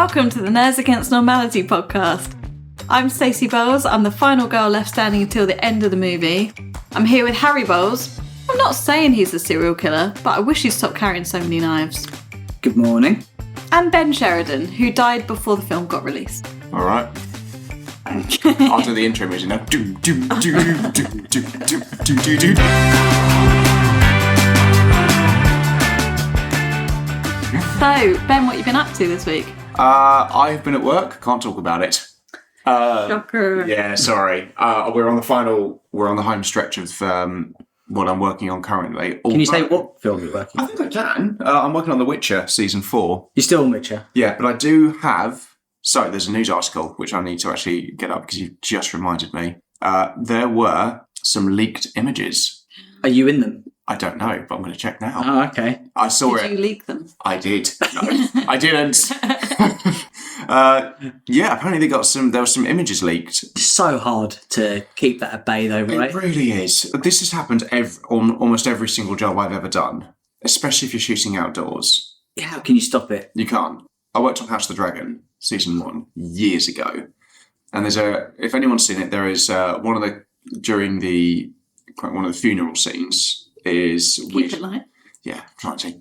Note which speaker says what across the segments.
Speaker 1: Welcome to the Nerds Against Normality podcast. I'm Stacey Bowles. I'm the final girl left standing until the end of the movie. I'm here with Harry Bowles. I'm not saying he's a serial killer, but I wish he'd stop carrying so many knives.
Speaker 2: Good morning.
Speaker 1: And Ben Sheridan, who died before the film got released.
Speaker 3: All right. I'll do the intro music now.
Speaker 1: So, Ben, what have you been up to this week?
Speaker 3: I've been at work. Can't talk about it.
Speaker 1: Shocker.
Speaker 3: Yeah, sorry. We're on the home stretch of what I'm working on currently.
Speaker 2: Can you say what film you're working
Speaker 3: I
Speaker 2: on?
Speaker 3: think I can. I'm working on The Witcher season 4.
Speaker 2: You're still on Witcher?
Speaker 3: Yeah, but I do have. So there's a news article which I need to actually get up because you just reminded me. There were some leaked images.
Speaker 2: Are you in them?
Speaker 3: I don't know, but I'm going to check now.
Speaker 2: Oh, okay.
Speaker 3: I saw it.
Speaker 1: Did you leak them?
Speaker 3: I did. No, I didn't. Yeah, apparently there was some images leaked.
Speaker 2: It's so hard to keep that at bay, though, right?
Speaker 3: It really is. This has happened on almost every single job I've ever done, especially if you're shooting outdoors.
Speaker 2: How can you stop it?
Speaker 3: You can't. I worked on House of the Dragon season 1 years ago, and if anyone's seen it, there is one of the funeral scenes is
Speaker 1: Keep it light.
Speaker 3: Yeah, trying to.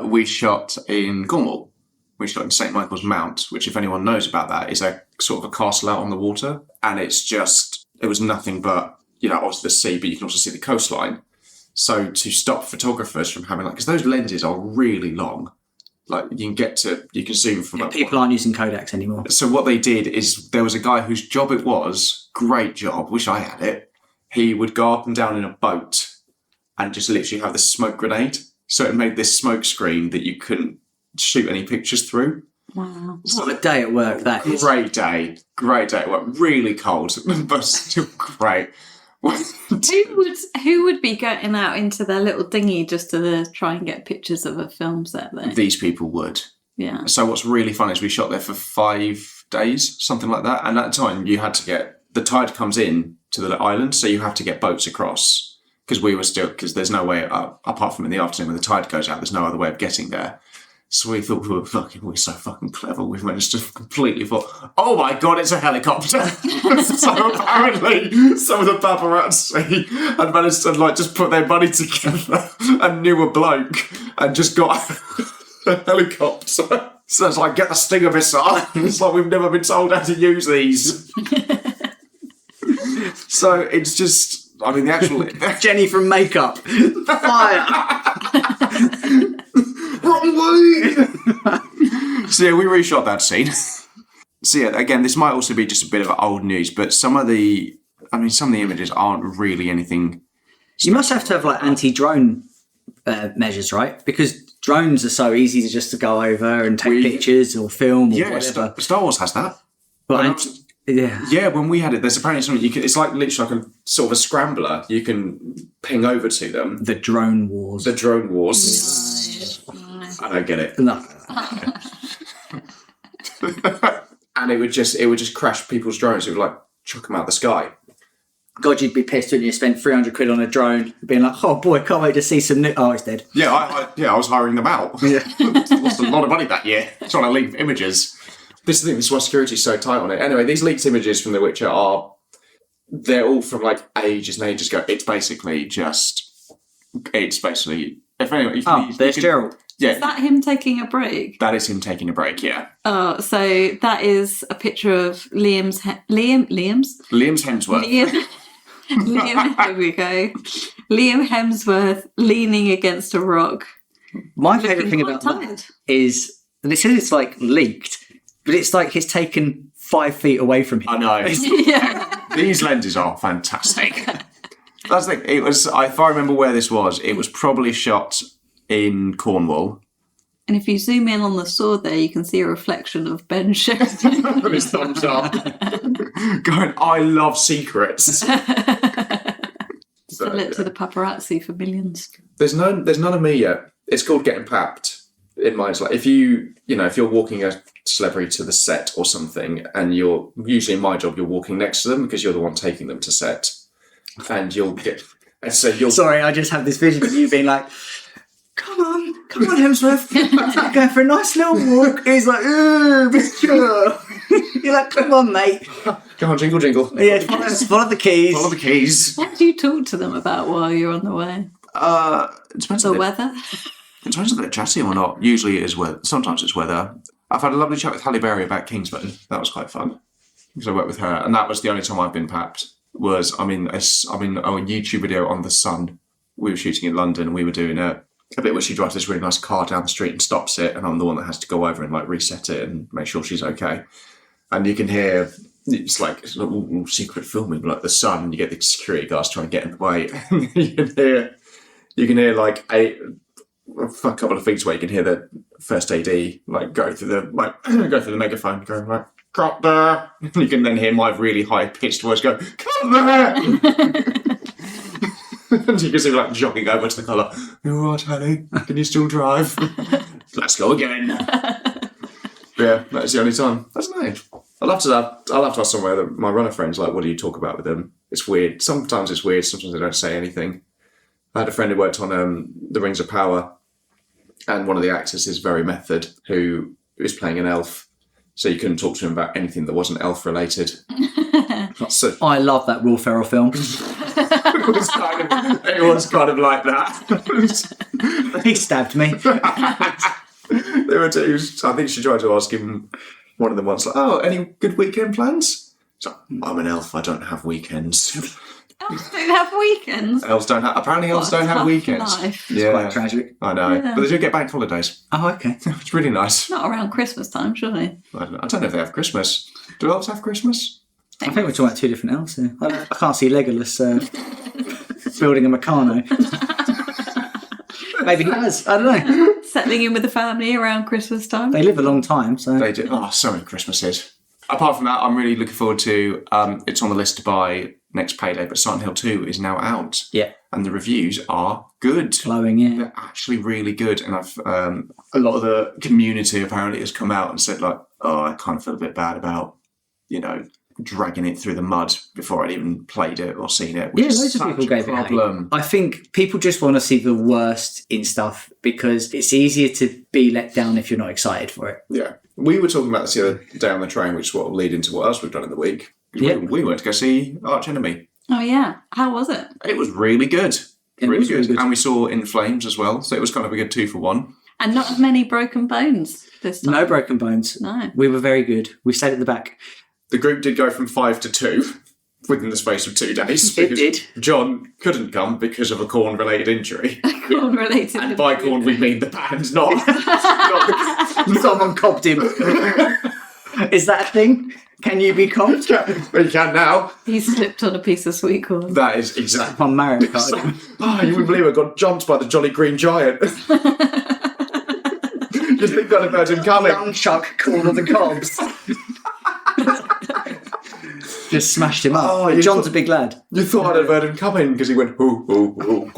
Speaker 3: We shot in Cornwall. We shot in St Michael's Mount, which, if anyone knows about that, is a sort of a castle out on the water, and it was nothing but obviously the sea, but you can also see the coastline. So to stop photographers from having because those lenses are really long. Like you can zoom from.
Speaker 2: Yeah, people aren't using Kodaks anymore.
Speaker 3: So what they did is there was a guy whose job it was, great job, wish I had it. He would go up and down in a boat and just literally have the smoke grenade. So it made this smoke screen that you couldn't shoot any pictures through.
Speaker 1: Wow.
Speaker 2: What a day at work that is.
Speaker 3: Great day at work. Really cold, but still great.
Speaker 1: Who would be getting out into their little dinghy just to try and get pictures of a film set there?
Speaker 3: These people would.
Speaker 1: Yeah.
Speaker 3: So what's really fun is we shot there for 5 days, something like that. And at that time you had to the tide comes in to the island, so you have to get boats across. Because there's no way, apart from in the afternoon when the tide goes out, there's no other way of getting there. So we thought we're so fucking clever. We've managed to completely oh my God, it's a helicopter. So apparently some of the paparazzi had managed to just put their money together and knew a bloke and just got a helicopter. So it's like, get the Stinger missile. It's like, we've never been told how to use these. So it's just... the actual...
Speaker 2: Jenny from Makeup. Fire.
Speaker 3: Wrong way! So yeah, we reshot that scene. So yeah, again, this might also be just a bit of old news, but some of the images aren't really anything...
Speaker 2: You must have to have anti-drone measures, right? Because drones are so easy to go over and take pictures or film or whatever.
Speaker 3: Star Wars has that.
Speaker 2: But
Speaker 3: yeah, when we had it, there's apparently something it's like literally like a sort of a scrambler you can ping over to them.
Speaker 2: The drone wars.
Speaker 1: Nice.
Speaker 3: I don't get it.
Speaker 2: No.
Speaker 3: And it would just crash people's drones. It would chuck them out the sky.
Speaker 2: God, you'd be pissed when you spent 300 quid on a drone, being like, oh boy, can't wait to see some new... Oh, it's dead.
Speaker 3: Yeah, I was hiring them out.
Speaker 2: Yeah.
Speaker 3: Lost a lot of money that year trying to leak images. This is the thing, this is why security's so tight on it. Anyway, these leaked images from The Witcher they're all from ages and ages ago. It's basically... If anyone,
Speaker 2: there's Gerald.
Speaker 3: Yeah.
Speaker 1: Is that him taking a break?
Speaker 3: That is him taking a break, yeah.
Speaker 1: Oh, so that is a picture of Liam's
Speaker 3: Hemsworth.
Speaker 1: Here we go. Liam Hemsworth leaning against a rock.
Speaker 2: My favourite thing about that is, and it says it's leaked, but it's he's taken 5 feet away from him.
Speaker 3: I know.
Speaker 1: Yeah.
Speaker 3: These lenses are fantastic. That's the thing. It was, if I remember where this was, it was probably shot in Cornwall.
Speaker 1: And if you zoom in on the sword there, you can see a reflection of Ben Sheridan.
Speaker 3: With his thumbs up. Going, I love secrets.
Speaker 1: Sell it to the paparazzi for millions.
Speaker 3: There's none of me yet. It's called getting papped. In my if you're walking a celebrity to the set or something, and you're usually in my job, you're walking next to them because you're the one taking them to set, and you'll get. And so you'll.
Speaker 2: Sorry, I just have this vision of you being like, come on, Hemsworth. I'm going for a nice little walk. He's like, sure. You're like, come on, mate.
Speaker 3: Come on, jingle, jingle.
Speaker 2: Yeah, follow the keys.
Speaker 3: Follow the keys.
Speaker 1: What do you talk to them about while you're on the way?
Speaker 3: It depends
Speaker 1: The
Speaker 3: on
Speaker 1: weather?
Speaker 3: it depends if they're chatty or not. Usually it is weather. Sometimes it's weather. I've had a lovely chat with Halle Berry about Kingsman. That was quite fun. Because I worked with her, and that was the only time I've been papped. I'm in a YouTube video on the Sun. We were shooting in London, and we were doing a bit where she drives this really nice car down the street and stops it, and I'm the one that has to go over and like reset it and make sure she's okay. And you can hear it's like all secret filming, like the Sun, and you get the security guards trying to get in the way. you can hear like a couple of feet away. You can hear the first AD like go through the megaphone, going like, "Cut there!" You can then hear my really high pitched voice go, "Come there!" And you can see like jogging over to the colour. "You all right, Harry? Can you still drive?" "Let's go again." Yeah, that's the only time. That's nice. I'll have to have somewhere that my runner friends like. What do you talk about with them? It's weird. Sometimes it's weird. Sometimes they don't say anything. I had a friend who worked on The Rings of Power, and one of the actors is very method, who is playing an elf. So you couldn't talk to him about anything that wasn't elf related. So
Speaker 2: I love that Will Ferrell film.
Speaker 3: it was kind of like that.
Speaker 2: He stabbed me.
Speaker 3: There were two. I think she tried to ask him. One of them once, like, "Oh, any good weekend plans?" He's like, "I'm an elf. I don't have weekends."
Speaker 1: Elves don't have weekends.
Speaker 3: Apparently elves don't have weekends.
Speaker 1: Life.
Speaker 3: Yeah,
Speaker 2: Quite tragic.
Speaker 3: I know,
Speaker 1: Yeah.
Speaker 3: but they do get bank holidays.
Speaker 2: Oh, okay.
Speaker 3: It's really nice.
Speaker 1: Not around Christmas time, surely.
Speaker 3: I don't know if they have Christmas. Do elves have Christmas?
Speaker 2: I think we're talking about two different elves here. I can't see Legolas building a Meccano. Maybe he has. I don't know.
Speaker 1: Settling in with the family around Christmas time.
Speaker 2: They live a long time, so
Speaker 3: They do. Oh, so many Christmases. Apart from that, I'm really looking forward to. It's on the list to buy next payday, but Silent Hill 2 is now out.
Speaker 2: yeah,
Speaker 3: And the reviews are good.
Speaker 2: glowing. Yeah,
Speaker 3: They're actually really good, and I've a lot of the community apparently has come out and said like, "Oh, I kind of feel a bit bad about, dragging it through the mud before I'd even played it or seen it." Which
Speaker 2: yeah.
Speaker 3: is
Speaker 2: Loads of
Speaker 3: such
Speaker 2: people
Speaker 3: a
Speaker 2: gave it
Speaker 3: problem.
Speaker 2: hate. I think people just want to see the worst in stuff because it's easier to be let down if you're not excited for it.
Speaker 3: Yeah, we were talking about this the other day on the train, which is what will lead into what else we've done in the week.
Speaker 2: Yeah.
Speaker 3: We went to go see Arch Enemy.
Speaker 1: Oh, yeah. How was it?
Speaker 3: It was really good.
Speaker 2: It
Speaker 3: Really
Speaker 2: was
Speaker 3: good.
Speaker 2: really good.
Speaker 3: And we saw In Flames as well, so it was kind of a good 2-for-1.
Speaker 1: And not as many broken bones this time.
Speaker 2: No broken bones.
Speaker 1: No.
Speaker 2: We were very good. We stayed at the back.
Speaker 3: The group did go from 5 to 2 within the space of 2 days.
Speaker 2: It
Speaker 3: because
Speaker 2: did.
Speaker 3: John couldn't come because of a corn-related injury.
Speaker 1: Corn related.
Speaker 3: And by corn, we mean the band, not
Speaker 2: Someone cobbed him. Is that a thing? Can you be cobbed?
Speaker 3: Well, you can now.
Speaker 1: He slipped on a piece of sweet corn.
Speaker 3: That is exactly.
Speaker 2: On Mario Kart.
Speaker 3: Oh, you wouldn't believe I got jumped by the Jolly Green Giant. You'd think I'd have heard him coming.
Speaker 2: Nunchuck Corn of the Cobs. Just smashed him up.
Speaker 3: Oh,
Speaker 2: John's a big lad.
Speaker 3: You thought I'd have heard him coming because he went, hoo, hoo, hoo.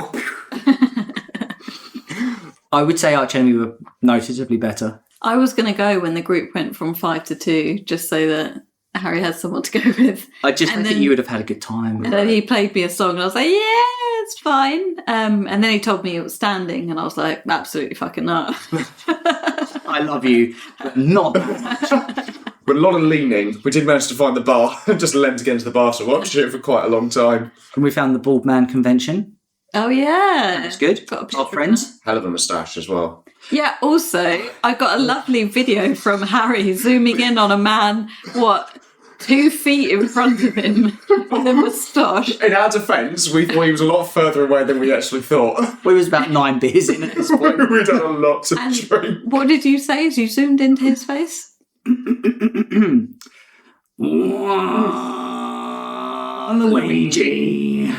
Speaker 2: I would say Arch Enemy were noticeably better.
Speaker 1: I was going to go when the group went from 5 to 2, just so that Harry had someone to go with.
Speaker 2: I just
Speaker 1: And
Speaker 2: think
Speaker 1: then-
Speaker 2: you would have had a good time.
Speaker 1: And then he played me a song, and I was like, yeah, it's fine. And then he told me it was standing, and I was like, absolutely fucking not.
Speaker 2: I love you, but not that much.
Speaker 3: With a lot of leaning, we did manage to find the bar and just leant against the bar to watch it for quite a long time.
Speaker 2: And we found the Bald Man Convention.
Speaker 1: Oh, yeah.
Speaker 2: It's good.
Speaker 1: Got a picture
Speaker 2: Our
Speaker 1: of
Speaker 2: friends.
Speaker 3: Hell of a moustache as well.
Speaker 1: Yeah, also, I got a lovely video from Harry zooming in on a man, 2 feet in front of him with a moustache.
Speaker 3: In our defence, we thought he was a lot further away than we actually thought.
Speaker 2: We was about 9 beers in at this point.
Speaker 3: We'd had a lot to
Speaker 1: And
Speaker 3: drink.
Speaker 1: what did you say as you zoomed into his face?
Speaker 2: Luigi.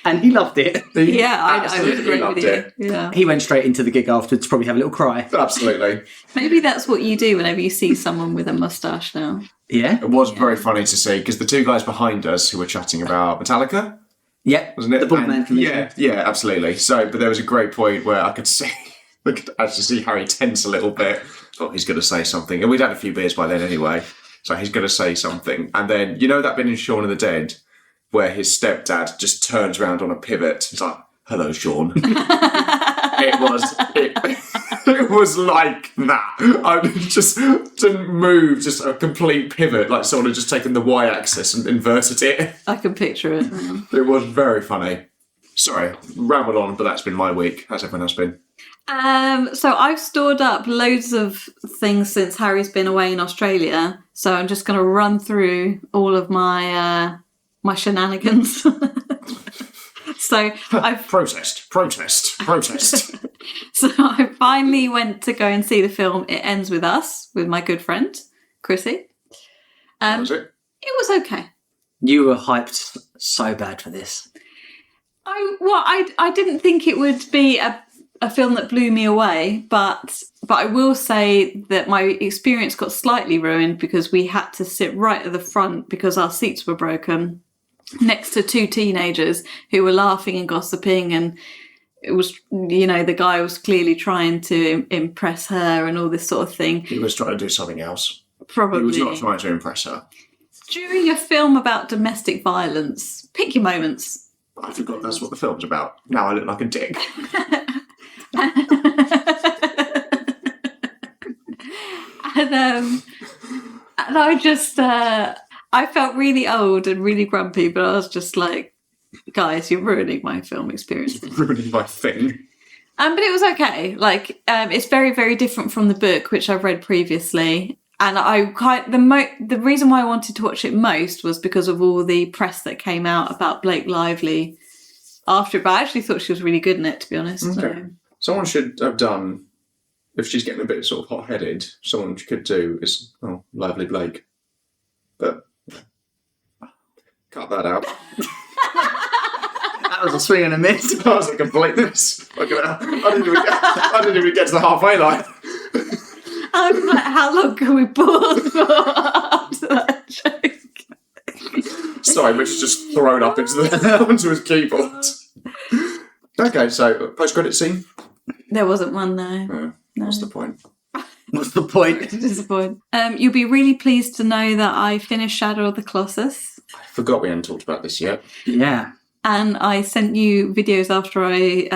Speaker 2: And he loved it.
Speaker 1: Yeah, I was
Speaker 3: absolutely
Speaker 1: great
Speaker 3: loved
Speaker 1: with you.
Speaker 3: it.
Speaker 1: Yeah.
Speaker 2: He went straight into the gig afterwards to probably have a little cry.
Speaker 3: Absolutely.
Speaker 1: Maybe that's what you do whenever you see someone with a moustache now.
Speaker 2: Yeah?
Speaker 3: It was very funny to see because the two guys behind us who were chatting about Metallica,
Speaker 2: Yep.
Speaker 3: wasn't it?
Speaker 2: The Bald
Speaker 3: And-
Speaker 2: Man Convention.
Speaker 3: Yeah, absolutely. So, but there was a great point where I could actually see Harry tense a little bit. Oh, he's going to say something. And we'd had a few beers by then anyway. So he's going to say something. And then, you know that bit in Shaun of the Dead where his stepdad just turns around on a pivot. He's like, hello, Sean. It was like that. I just didn't move, just a complete pivot, like someone had just taken the y-axis and inverted it.
Speaker 1: I can picture it.
Speaker 3: It was very funny. Sorry, rambled on, but that's been my week. How's everyone else been?
Speaker 1: So I've stored up loads of things since Harry's been away in Australia. So I'm just going to run through all of my my shenanigans. So I've
Speaker 3: Protest.
Speaker 1: So I finally went to go and see the film It Ends With Us with my good friend Chrissy.
Speaker 3: How was it?
Speaker 1: It was okay.
Speaker 2: You were hyped so bad for this.
Speaker 1: I didn't think it would be a film that blew me away, but I will say that my experience got slightly ruined because we had to sit right at the front because our seats were broken next to two teenagers who were laughing and gossiping, and it was, the guy was clearly trying to impress her and all this sort of thing.
Speaker 3: He was trying to do something else.
Speaker 1: Probably.
Speaker 3: He was not trying to impress her.
Speaker 1: During a film about domestic violence, pick your moments.
Speaker 3: I forgot that's what the film's about. Now I look like a dick.
Speaker 1: And I just, I felt really old and really grumpy, but I was just like, guys, you're ruining my film experience.
Speaker 3: Ruining my thing.
Speaker 1: But it was okay. Like, it's very, very different from the book, which I've read previously. And the reason why I wanted to watch it most was because of all the press that came out about Blake Lively after it. But I actually thought she was really good in it, to be honest.
Speaker 3: Okay. Someone should have done, if she's getting a bit sort of hot-headed, someone could do is, Lively Blake. But cut that out.
Speaker 2: That was a swing and a miss.
Speaker 3: That was a complete miss. I didn't even get to the halfway line.
Speaker 1: I was like, how long can we pause for after that joke?
Speaker 3: Sorry, Mitch just thrown up onto his keyboard. Okay, so post-credit scene?
Speaker 1: There wasn't one, no.
Speaker 3: What's the point?
Speaker 2: What's the point?
Speaker 1: Disappointed. You'll be really pleased to know that I finished Shadow of the Colossus.
Speaker 3: I forgot we hadn't talked about this yet.
Speaker 2: Yeah.
Speaker 1: And I sent you videos after I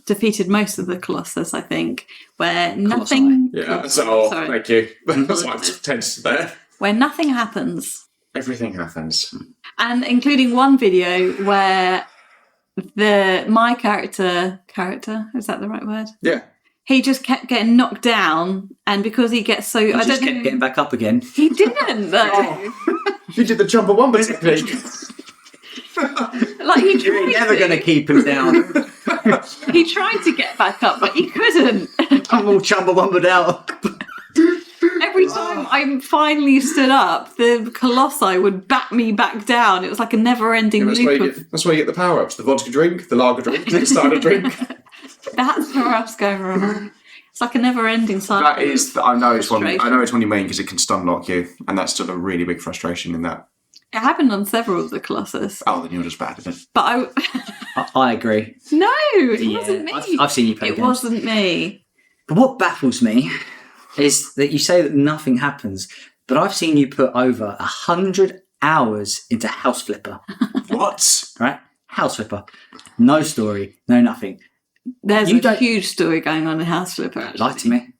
Speaker 1: defeated most of the Colossus, I think, where nothing...
Speaker 3: Yeah,
Speaker 1: Sorry.
Speaker 3: Thank you. That's why I'm tense there.
Speaker 1: Where nothing happens.
Speaker 3: Everything happens.
Speaker 1: And including one video where my character, is that the right word?
Speaker 3: Yeah.
Speaker 1: He just kept getting knocked down, and because he gets so...
Speaker 2: He just kept getting back up again.
Speaker 1: He didn't, though.
Speaker 3: You did the Chumbawamba technique.
Speaker 1: Like
Speaker 2: You're never going to keep him down.
Speaker 1: He tried to get back up, but he couldn't.
Speaker 2: I'm all chumbawumbered out.
Speaker 1: Every time I finally stood up, the Colossi would bat me back down. It was like a never-ending loop.
Speaker 3: That's where you get the power-ups. The vodka drink, the lager drink, the cider drink.
Speaker 1: That's where I was going wrong. It's like a never-ending cycle.
Speaker 3: That is... I know it's one you mean, because it can stun lock you, and that's still a really big frustration in that.
Speaker 1: It happened on several of the Colossus.
Speaker 3: Oh, then you're just bad at it.
Speaker 1: But
Speaker 2: I agree.
Speaker 1: No, it wasn't me.
Speaker 2: I've seen you play
Speaker 1: It
Speaker 2: games.
Speaker 1: wasn't me.
Speaker 2: But what baffles me is that you say that nothing happens, but I've seen you put over 100 hours into House Flipper.
Speaker 3: What?
Speaker 2: Right? House Flipper. No story, no nothing.
Speaker 1: There's a huge story going on in House Flipper, actually.
Speaker 2: Lie to me.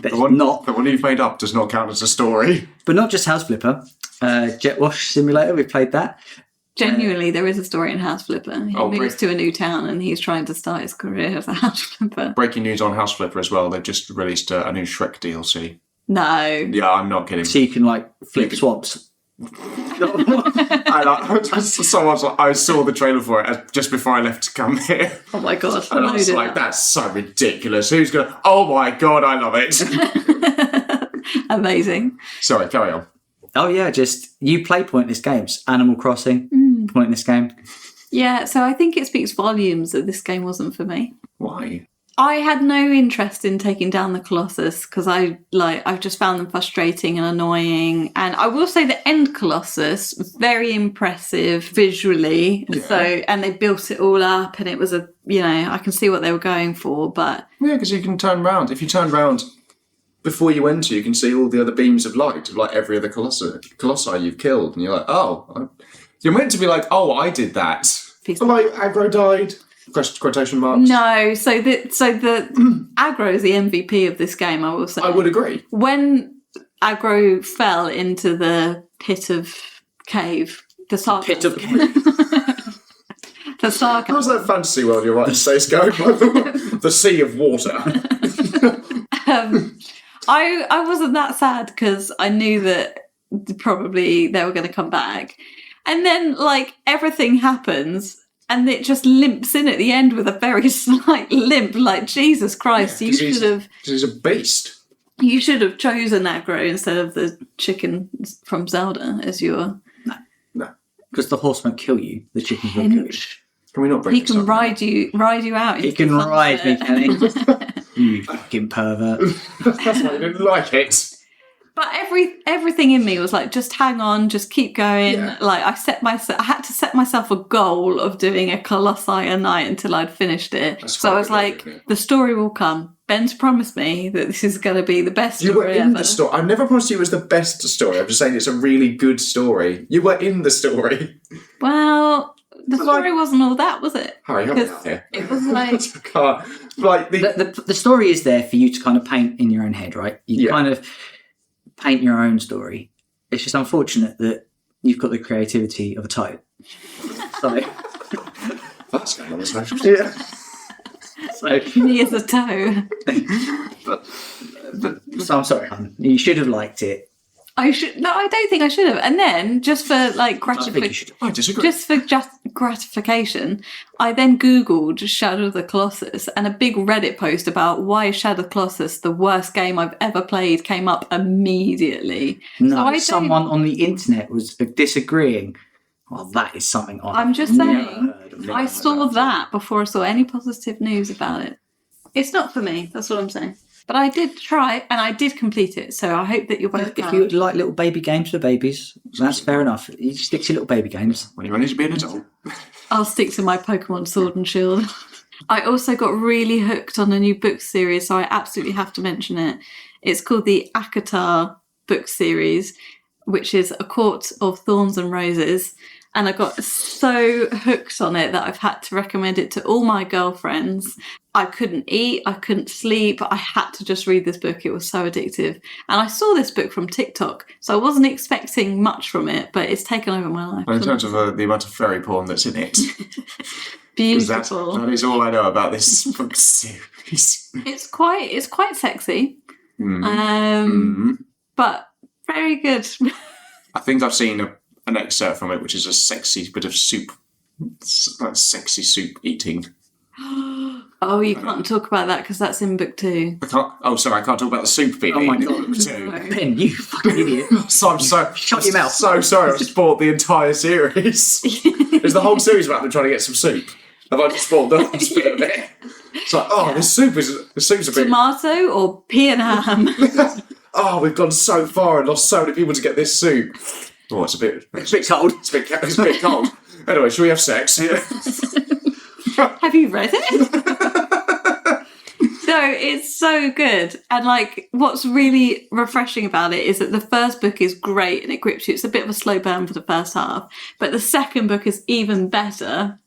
Speaker 3: The one you've made up does not count as a story.
Speaker 2: But not just House Flipper. Jet Wash Simulator, we've played that.
Speaker 1: Genuinely, there is a story in House Flipper. He moves to a new town and he's trying to start his career as a House Flipper.
Speaker 3: Breaking news on House Flipper as well. They've just released a new Shrek DLC.
Speaker 1: No.
Speaker 3: Yeah, I'm not kidding.
Speaker 2: So you can flip swabs.
Speaker 3: I saw the trailer for it just before I left to come here.
Speaker 1: Oh my god.
Speaker 3: And I was like, that's so ridiculous. Who's going to... Oh my god, I love it.
Speaker 1: Amazing.
Speaker 3: Sorry, carry on.
Speaker 2: Oh yeah, just you play pointless games. Animal Crossing, pointless game.
Speaker 1: Yeah, so I think it speaks volumes that this game wasn't for me.
Speaker 3: Why?
Speaker 1: I had no interest in taking down the Colossus because I've just found them frustrating and annoying. And I will say the end Colossus was very impressive visually. Yeah. So, and they built it all up, and it was I can see what they were going for. But
Speaker 3: yeah, because you can turn around. If you turn around before you enter, you can see all the other beams of light of every other colossi you've killed, and you're like, oh, you're meant to be like, oh, I did that.
Speaker 1: piece.
Speaker 3: Like aggro died. Quotation marks.
Speaker 1: No, so the aggro is the MVP of this game. I will say.
Speaker 3: I would agree.
Speaker 1: When aggro fell into the pit of cave, the sarcasm.
Speaker 2: Pit of cave.
Speaker 1: The sarcasm.
Speaker 3: How's that fantasy world you're writing, Stacey, going by? The sea of water.
Speaker 1: I wasn't that sad because I knew that probably they were going to come back, and then like everything happens. And it just limps in at the end with a very slight limp. Like, Jesus Christ, you should have...
Speaker 3: He's a beast.
Speaker 1: You should have chosen aggro instead of the chicken from Zelda as your...
Speaker 3: No.
Speaker 2: Because the horse won't kill you. The chicken will kill you.
Speaker 3: Can we not bring
Speaker 1: He
Speaker 3: this
Speaker 1: can
Speaker 3: up
Speaker 1: ride you out.
Speaker 2: He can ride me, can he? You fucking pervert.
Speaker 3: That's why I didn't like it.
Speaker 1: But everything in me was like, just hang on, just keep going.
Speaker 3: Yeah.
Speaker 1: Like I had to set myself a goal of doing a Colossi a night until I'd finished it.
Speaker 3: That's
Speaker 1: so I
Speaker 3: quite
Speaker 1: was
Speaker 3: good,
Speaker 1: like,
Speaker 3: isn't it?
Speaker 1: the story will come. Ben's promised me that this is going to be the best
Speaker 3: You
Speaker 1: story
Speaker 3: were in
Speaker 1: ever.
Speaker 3: the story. I never promised you it was the best story. I'm just saying it's a really good story. You were in the story.
Speaker 1: Well, the story wasn't all that, was it?
Speaker 3: Harry, help me
Speaker 1: 'Cause
Speaker 3: out here.
Speaker 1: it was like...
Speaker 2: The story is there for you to kind of paint in your own head, right? You
Speaker 3: Yeah.
Speaker 2: kind of paint your own story. It's just unfortunate that you've got the creativity of a toad. So,
Speaker 3: That's going on the social.
Speaker 2: yeah. So,
Speaker 1: Me as a toe.
Speaker 2: so I'm sorry, hon. You should have liked it.
Speaker 1: I don't think I should have. And then, just for like
Speaker 2: I think you should.
Speaker 3: I disagree.
Speaker 1: just for gratification, I then Googled Shadow of the Colossus, and a big Reddit post about why is Shadow of the Colossus the worst game I've ever played came up immediately.
Speaker 2: No,
Speaker 1: So I don't-
Speaker 2: someone on the internet was disagreeing. Well, that is something
Speaker 1: I'm just
Speaker 2: never
Speaker 1: saying,
Speaker 2: heard of.
Speaker 1: I saw that before I saw any positive news about it. It's not for me, that's what I'm saying. But I did try, and I did complete it, so I hope that you're both
Speaker 2: If you like little baby games for babies, that's fair enough. You stick to little baby games.
Speaker 3: When you're ready to be an adult.
Speaker 1: I'll stick to my Pokemon Sword and Shield. I also got really hooked on a new book series, so I absolutely have to mention it. It's called the Akatar book series, which is A Court of Thorns and Roses. And I got so hooked on it that I've had to recommend it to all my girlfriends. I couldn't eat, I couldn't sleep, I had to just read this book. It was so addictive. And I saw this book from TikTok, so I wasn't expecting much from it, but it's taken over my life.
Speaker 3: And in terms of the amount of fairy porn that's in it. 'Cause
Speaker 1: Beautiful.
Speaker 3: that is all I know about this book series.
Speaker 1: It's quite sexy, but very good.
Speaker 3: I think I've seen an excerpt from it, which is a sexy bit of soup. Like sexy soup eating.
Speaker 1: Oh, you can't talk about that because that's in book 2.
Speaker 3: I can't talk about the soup being
Speaker 2: Oh my
Speaker 3: eaten in
Speaker 2: God.
Speaker 3: book 2.
Speaker 2: Ben, you fucking idiot.
Speaker 3: So I'm
Speaker 2: Shut your mouth.
Speaker 3: So sorry, I've spoiled the entire series. Is the whole series about them trying to get some soup? Have I just spoiled the last bit of it? It's like, oh, the soup's a bit...
Speaker 1: Tomato or pea and ham?
Speaker 3: Oh, we've gone so far and lost so many people to get this soup. Oh, it's a bit
Speaker 2: cold.
Speaker 3: It's a bit cold. Anyway, shall we have sex?
Speaker 1: Have you read it? No, it's so good. And like, what's really refreshing about it is that the first book is great and it grips you. It's a bit of a slow burn for the first half, but the second book is even better.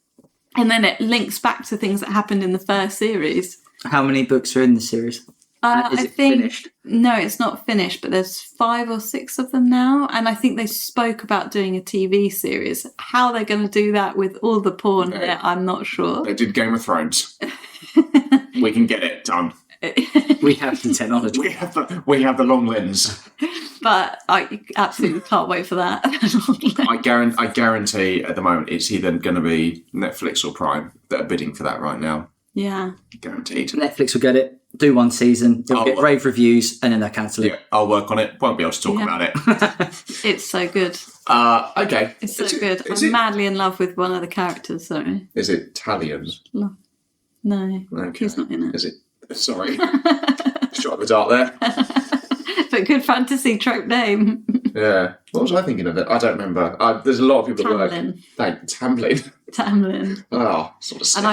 Speaker 1: And then it links back to things that happened in the first series.
Speaker 2: How many books are in the series? Is
Speaker 1: I
Speaker 2: it
Speaker 1: think
Speaker 2: finished?
Speaker 1: No, it's not finished, but there's 5 or 6 of them now, and I think they spoke about doing a TV series. How they're going to do that with all the porn in it, I'm not sure.
Speaker 3: They did Game of Thrones. We can get it done.
Speaker 2: We have the technology.
Speaker 3: We have the long lens.
Speaker 1: But I absolutely can't wait for that.
Speaker 3: I guarantee at the moment it's either going to be Netflix or Prime that are bidding for that right now.
Speaker 1: Yeah.
Speaker 3: Guaranteed.
Speaker 2: Netflix will get it, do one season, it'll get rave reviews, and then they'll cancel it.
Speaker 3: Yeah, I'll work on it. Won't be able to talk about it.
Speaker 1: It's so good.
Speaker 3: Okay.
Speaker 1: It's so good. I'm madly in love with one of the characters, sorry.
Speaker 3: Is it Italian?
Speaker 1: No,
Speaker 3: Okay.
Speaker 1: he's not in it.
Speaker 3: Is it? Sorry. Shot in the dark there.
Speaker 1: But good fantasy trope name.
Speaker 3: Yeah. What was I thinking of it? I don't remember. There's a lot of people that work. Tamlin.
Speaker 1: Tamlin.
Speaker 3: Oh, sort of.
Speaker 1: And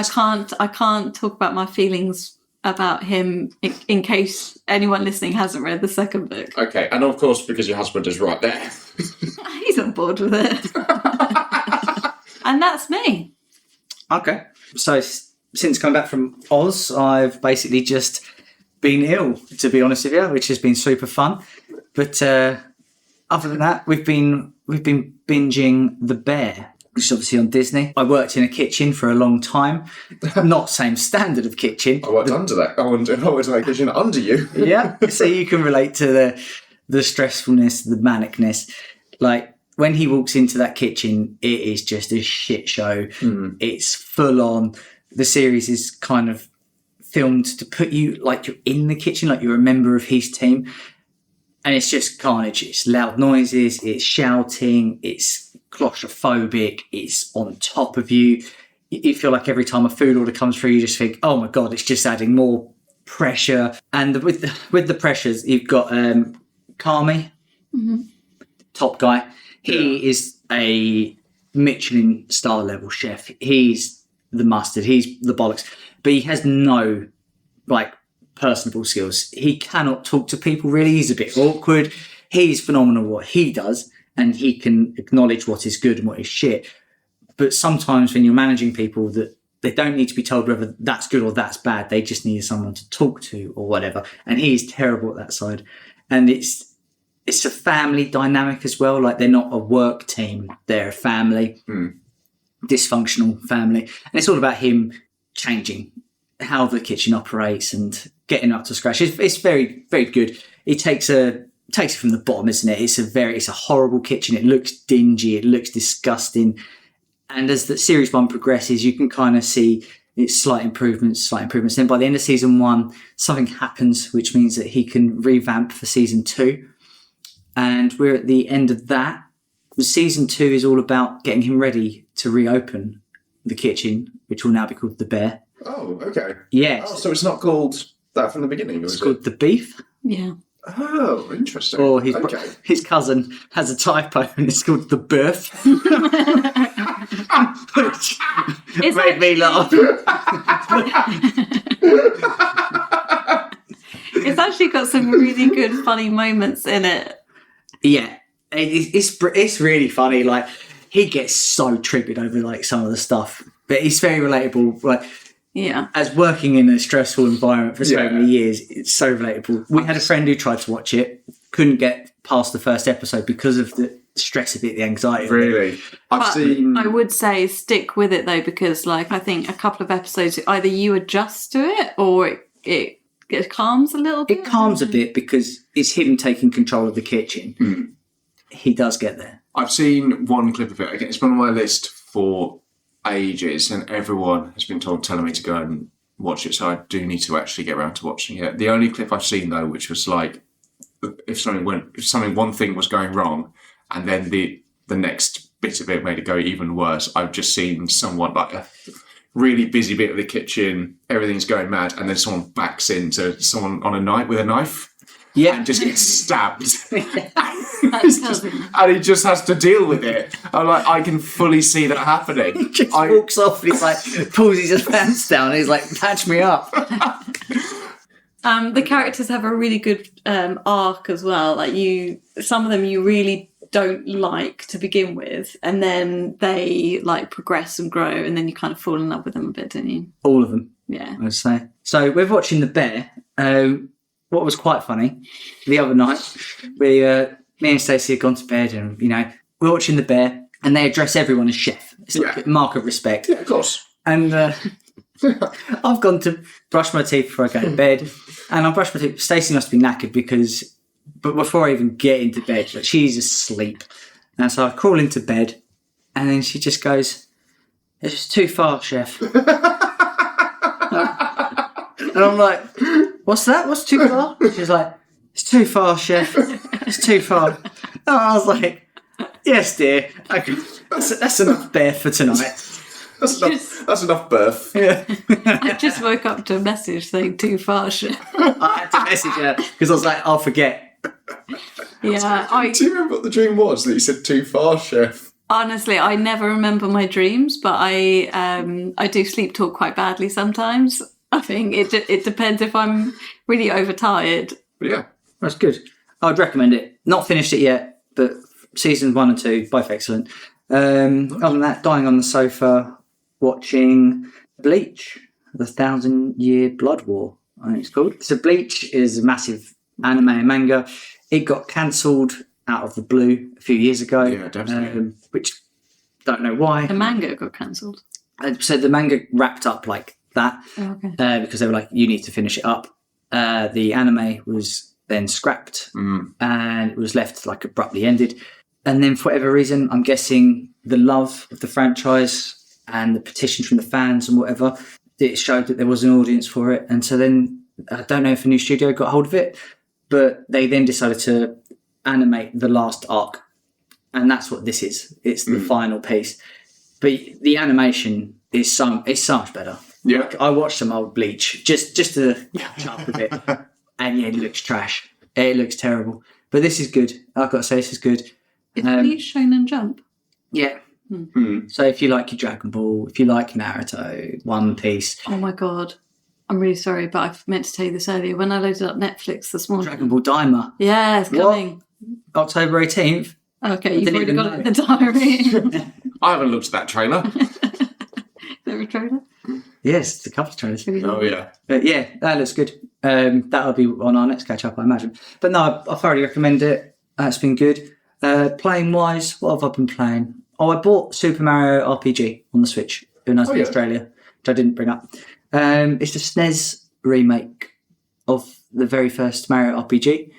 Speaker 1: I can't talk about my feelings about him in case anyone listening hasn't read the second book.
Speaker 3: Okay, and of course because your husband is right there.
Speaker 1: He's on board with it. And that's me.
Speaker 2: Okay. So since coming back from Oz, I've basically just been ill, to be honest with you, which has been super fun. But other than that, we've been binging The Bear, which is obviously on Disney. I worked in a kitchen for a long time. Not same standard of kitchen.
Speaker 3: I worked under that. I worked in a kitchen under you.
Speaker 2: Yeah. So you can relate to the stressfulness, the manicness. Like when he walks into that kitchen, it is just a shit show. It's full on. The series is kind of filmed to put you like you're in the kitchen, like you're a member of his team. And it's just carnage. It's loud noises, it's shouting, it's claustrophobic, it's on top of you. You feel like every time a food order comes through, you just think, oh my God, it's just adding more pressure. And with the pressures, you've got Kami, top guy. He is a Michelin star level chef. He's the mustard, he's the bollocks. But he has no personable skills. He cannot talk to people really. He's a bit awkward. He's phenomenal what he does, and he can acknowledge what is good and what is shit. But sometimes when you're managing people, that they don't need to be told whether that's good or that's bad. They just need someone to talk to or whatever. And he's terrible at that side. And it's a family dynamic as well. Like they're not a work team. They're a family, dysfunctional family. And it's all about him changing how the kitchen operates and getting up to scratch. It's very, very good. It takes it from the bottom, isn't it? It's a horrible kitchen. It looks dingy. It looks disgusting. And as the series 1 progresses, you can kind of see it's slight improvements. Then by the end of season 1, something happens, which means that he can revamp for season 2. And we're at the end of that. Season 2 is all about getting him ready to reopen the kitchen, which will now be called The Bear.
Speaker 3: Oh, okay.
Speaker 2: Yes.
Speaker 3: Oh, so it's not called that from the beginning, or
Speaker 2: it's called The Beef.
Speaker 1: Yeah.
Speaker 3: Oh, interesting.
Speaker 2: Or his cousin has a typo and it's called The Birth. Which made me laugh.
Speaker 1: It's actually got some really good funny moments in it.
Speaker 2: Yeah. It's really funny. Like, he gets so triggered over some of the stuff. But it's very relatable.
Speaker 1: Yeah.
Speaker 2: As working in a stressful environment for so many years, it's so relatable. We had a friend who tried to watch it, couldn't get past the first episode because of the stress of it, the anxiety.
Speaker 3: Really?
Speaker 1: I would say stick with it though, because I think a couple of episodes, either you adjust to it or it calms a little bit.
Speaker 2: It calms a bit because it's him taking control of the kitchen. He does get there.
Speaker 3: I've seen one clip of it. Again, it's been on my list for ages, and everyone has been telling me to go and watch it, so I do need to actually get around to watching it. The only clip I've seen though, which was if one thing was going wrong, and then the next bit of it made it go even worse. I've just seen someone a really busy bit of the kitchen, everything's going mad, and then someone backs into someone on a night with a knife.
Speaker 2: Yeah.
Speaker 3: And just gets stabbed. And he just has to deal with it. I can fully see that happening.
Speaker 2: He just walks off and he's pulls his pants down and he's like, patch me up.
Speaker 1: The characters have a really good arc as well. Some of them you really don't like to begin with, and then they progress and grow, and then you kind of fall in love with them a bit, don't you?
Speaker 2: All of them.
Speaker 1: Yeah.
Speaker 2: I'd say. So we're watching The Bear. What was quite funny, the other night, me and Stacey had gone to bed and, we're watching The Bear and they address everyone as chef. It's like a mark of respect.
Speaker 3: Yeah, of course.
Speaker 2: And I've gone to brush my teeth before I go to bed, and I brush my teeth. Stacey must be knackered but before I even get into bed, she's asleep. And so I crawl into bed and then she just goes, "It's just too far, chef." And I'm like, "What's that? What's too far?" She's like, "It's too far, chef. It's too far." And I was like, "Yes, dear. Okay. That's enough bear for tonight."
Speaker 3: That's enough birth.
Speaker 2: Yeah.
Speaker 1: I just woke up to a message saying too far, chef.
Speaker 2: I had to message her because I was like, I'll forget.
Speaker 1: Yeah.
Speaker 3: Do you remember what the dream was that you said too far, chef?
Speaker 1: Honestly, I never remember my dreams, but I do sleep talk quite badly sometimes. I think it depends if I'm really overtired.
Speaker 3: But yeah.
Speaker 2: That's good. I'd recommend it. Not finished it yet, but seasons 1 and 2, both excellent. Other than that, dying on the sofa, watching Bleach, The 1,000-Year Blood War, I think it's called. So Bleach is a massive anime and manga. It got cancelled out of the blue a few years ago.
Speaker 3: Yeah, definitely.
Speaker 2: Which, don't know why.
Speaker 1: The manga got cancelled.
Speaker 2: So the manga wrapped up like that because they were like, you need to finish it up. The anime was then scrapped and it was left like abruptly ended. And then for whatever reason, I'm guessing the love of the franchise and the petitions from the fans and whatever, it showed that there was an audience for it. And so then, I don't know if a new studio got hold of it, but they then decided to animate the last arc. And that's what this is. It's the final piece. But the animation is so much better.
Speaker 3: Yeah.
Speaker 2: Like, I watched some old Bleach just to catch up with it. And yeah, it looks trash. It looks terrible. But this is good. I've got to say, this is good.
Speaker 1: Is Bleach Shonen Jump?
Speaker 2: Yeah. So if you like your Dragon Ball, if you like Naruto, One Piece.
Speaker 1: Oh my God. I'm really sorry, but I meant to tell you this earlier. When I loaded up Netflix this morning.
Speaker 2: Dragon Ball Daima.
Speaker 1: Yeah, it's coming.
Speaker 2: October 18th.
Speaker 1: Okay, you've already got it in the diary.
Speaker 3: I haven't looked at that trailer.
Speaker 1: Is there a trailer?
Speaker 2: Yes, it's a couple of trailers.
Speaker 3: Oh, yeah.
Speaker 2: But yeah, that looks good. That'll be on our next catch up, I imagine. But no, I thoroughly recommend it. It's been good. Playing wise, what have I been playing? Oh, I bought Super Mario RPG on the Switch in Australia, which I didn't bring up. It's the SNES remake of the very first Mario RPG.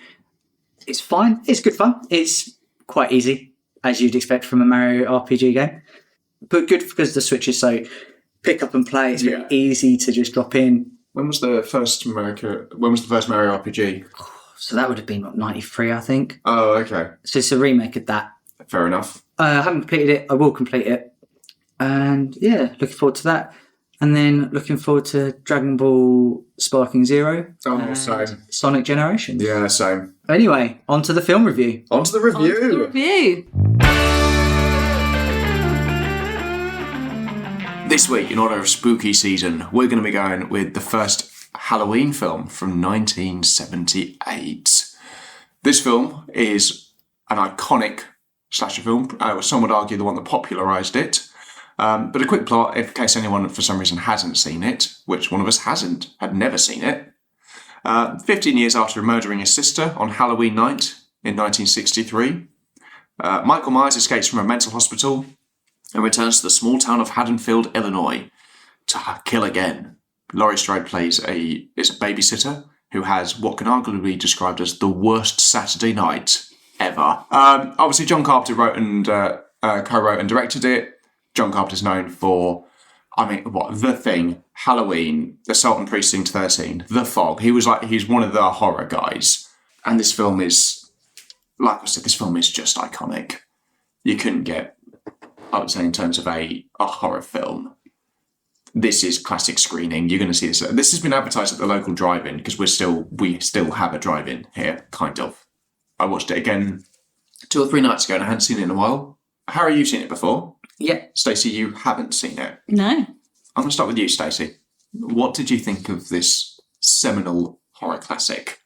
Speaker 2: It's fine. It's good fun. It's quite easy, as you'd expect from a Mario RPG game. But good because the Switch is so pick up and play. It's very easy to just drop in.
Speaker 3: When was the first Mario RPG?
Speaker 2: So that would have been, 93, I think.
Speaker 3: Oh, okay.
Speaker 2: So it's a remake of that.
Speaker 3: Fair enough.
Speaker 2: I haven't completed it. I will complete it. And yeah, looking forward to that. And then looking forward to Dragon Ball Sparking Zero.
Speaker 3: Oh, same.
Speaker 2: Sonic Generations.
Speaker 3: Yeah, same.
Speaker 2: Anyway, on to the film review.
Speaker 3: On to the review. This week, in honor of spooky season, we're going to be going with the first Halloween film from 1978. This film is an iconic slasher film. Some would argue the one that popularised it. But a quick plot, in case anyone for some reason hasn't seen it, which one of us had never seen it. 15 years after murdering his sister on Halloween night in 1963, Michael Myers escapes from a mental hospital and returns to the small town of Haddonfield, Illinois, to kill again. Laurie Strode is a babysitter who has what can arguably be described as the worst Saturday night ever. Obviously, John Carpenter wrote and co-wrote and directed it. John Carpenter's known for, The Thing, Halloween, Assault on Precinct 13, The Fog. He's one of the horror guys. And this film is, like I said, this film is just iconic. You couldn't get, I would say, in terms of a horror film. This is classic screening. You're going to see this. This has been advertised at the local drive-in because we still have a drive-in here, kind of. I watched it again 2 or 3 nights ago and I hadn't seen it in a while. Harry, you've seen it before?
Speaker 2: Yeah.
Speaker 3: Stacey, you haven't seen it.
Speaker 1: No.
Speaker 3: I'm going to start with you, Stacey. What did you think of this seminal horror classic?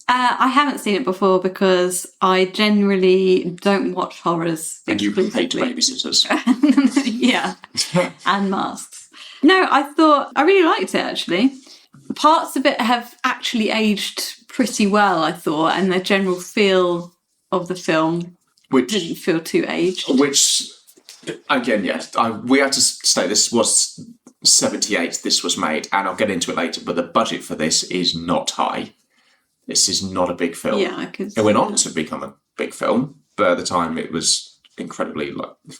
Speaker 1: I haven't seen it before because I generally don't watch horrors.
Speaker 3: And you hate babysitters.
Speaker 1: Yeah. And masks. No, I really liked it, actually. Parts of it have actually aged pretty well, I thought, and the general feel of the film didn't feel too aged.
Speaker 3: Which, again, yes, we had to state this was 78, this was made, and I'll get into it later, but the budget for this is not high. This is not a big film.
Speaker 1: Yeah,
Speaker 3: it went on to become a big film, but at the time it was incredibly,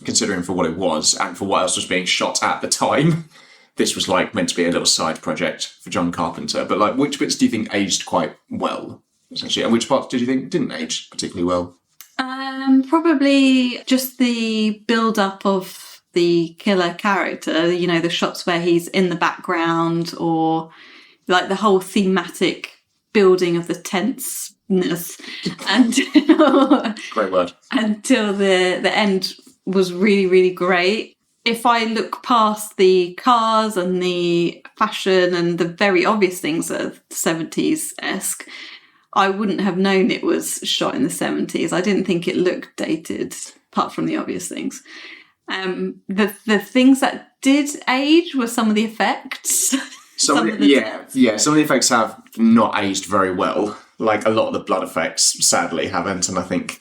Speaker 3: considering for what it was and for what else was being shot at the time, this was meant to be a little side project for John Carpenter. But which bits do you think aged quite well, essentially? And which parts did you think didn't age particularly well?
Speaker 1: Probably just the build-up of the killer character, the shots where he's in the background, or the whole thematic building of the tenseness
Speaker 3: Great word.
Speaker 1: until the end was really, really great. If I look past the cars and the fashion and the very obvious things that are 70s-esque, I wouldn't have known it was shot in the 70s. I didn't think it looked dated, apart from the obvious things. The things that did age were some of the effects.
Speaker 3: Some of the effects have not aged very well. Like a lot of the blood effects, sadly, haven't, and I think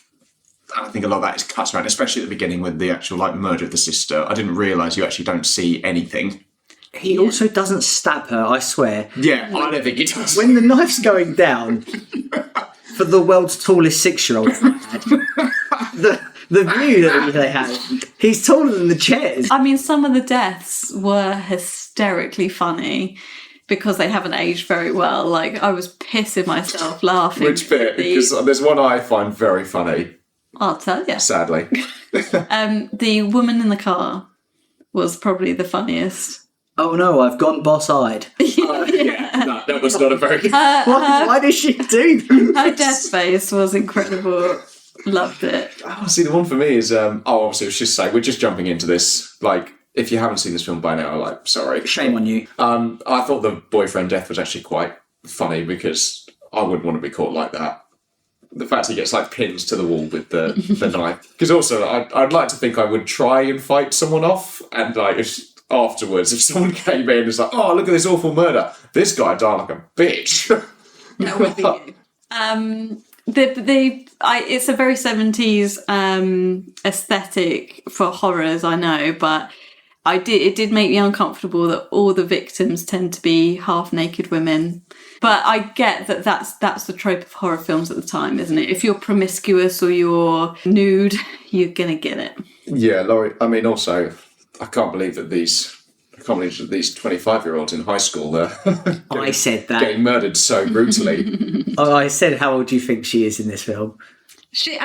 Speaker 3: a lot of that is cut around, especially at the beginning with the actual murder of the sister. I didn't realise you actually don't see anything.
Speaker 2: He also doesn't stab her, I swear.
Speaker 3: Yeah, I don't think he does.
Speaker 2: When the knife's going down, for the world's tallest 6-year-old, the view that they had, he's taller than the chairs.
Speaker 1: I mean, some of the deaths were hysterically funny because they haven't aged very well. Like, I was pissing myself laughing.
Speaker 3: Which bit? Because there's one I find very funny.
Speaker 1: I'll tell you.
Speaker 3: Sadly.
Speaker 1: The woman in the car was probably the funniest.
Speaker 2: Oh no, I've gone boss-eyed.
Speaker 3: That was not a very good...
Speaker 2: Why did she do that?
Speaker 1: Her death face was incredible. Loved it.
Speaker 3: Oh, see, the one for me is... obviously, I was just saying, we're just jumping into this. Like, if you haven't seen this film by now, sorry.
Speaker 2: Shame on you.
Speaker 3: I thought the boyfriend death was actually quite funny because I wouldn't want to be caught like that. The fact he gets, pinned to the wall with the knife. Because also, I'd like to think I would try and fight someone off and, afterwards, if someone came in and was like, oh, look at this awful murder. This guy died like a bitch.
Speaker 1: That would be you. It's a very 70s aesthetic for horrors, I know, but it did make me uncomfortable that all the victims tend to be half-naked women. But I get that that's the trope of horror films at the time, isn't it? If you're promiscuous or you're nude, you're going to get it.
Speaker 3: Yeah, Laurie, I mean, also... I can't believe that these 25-year-olds in high school are
Speaker 2: I said that.
Speaker 3: Getting murdered so brutally.
Speaker 2: I said, how old do you think she is in this film?
Speaker 1: She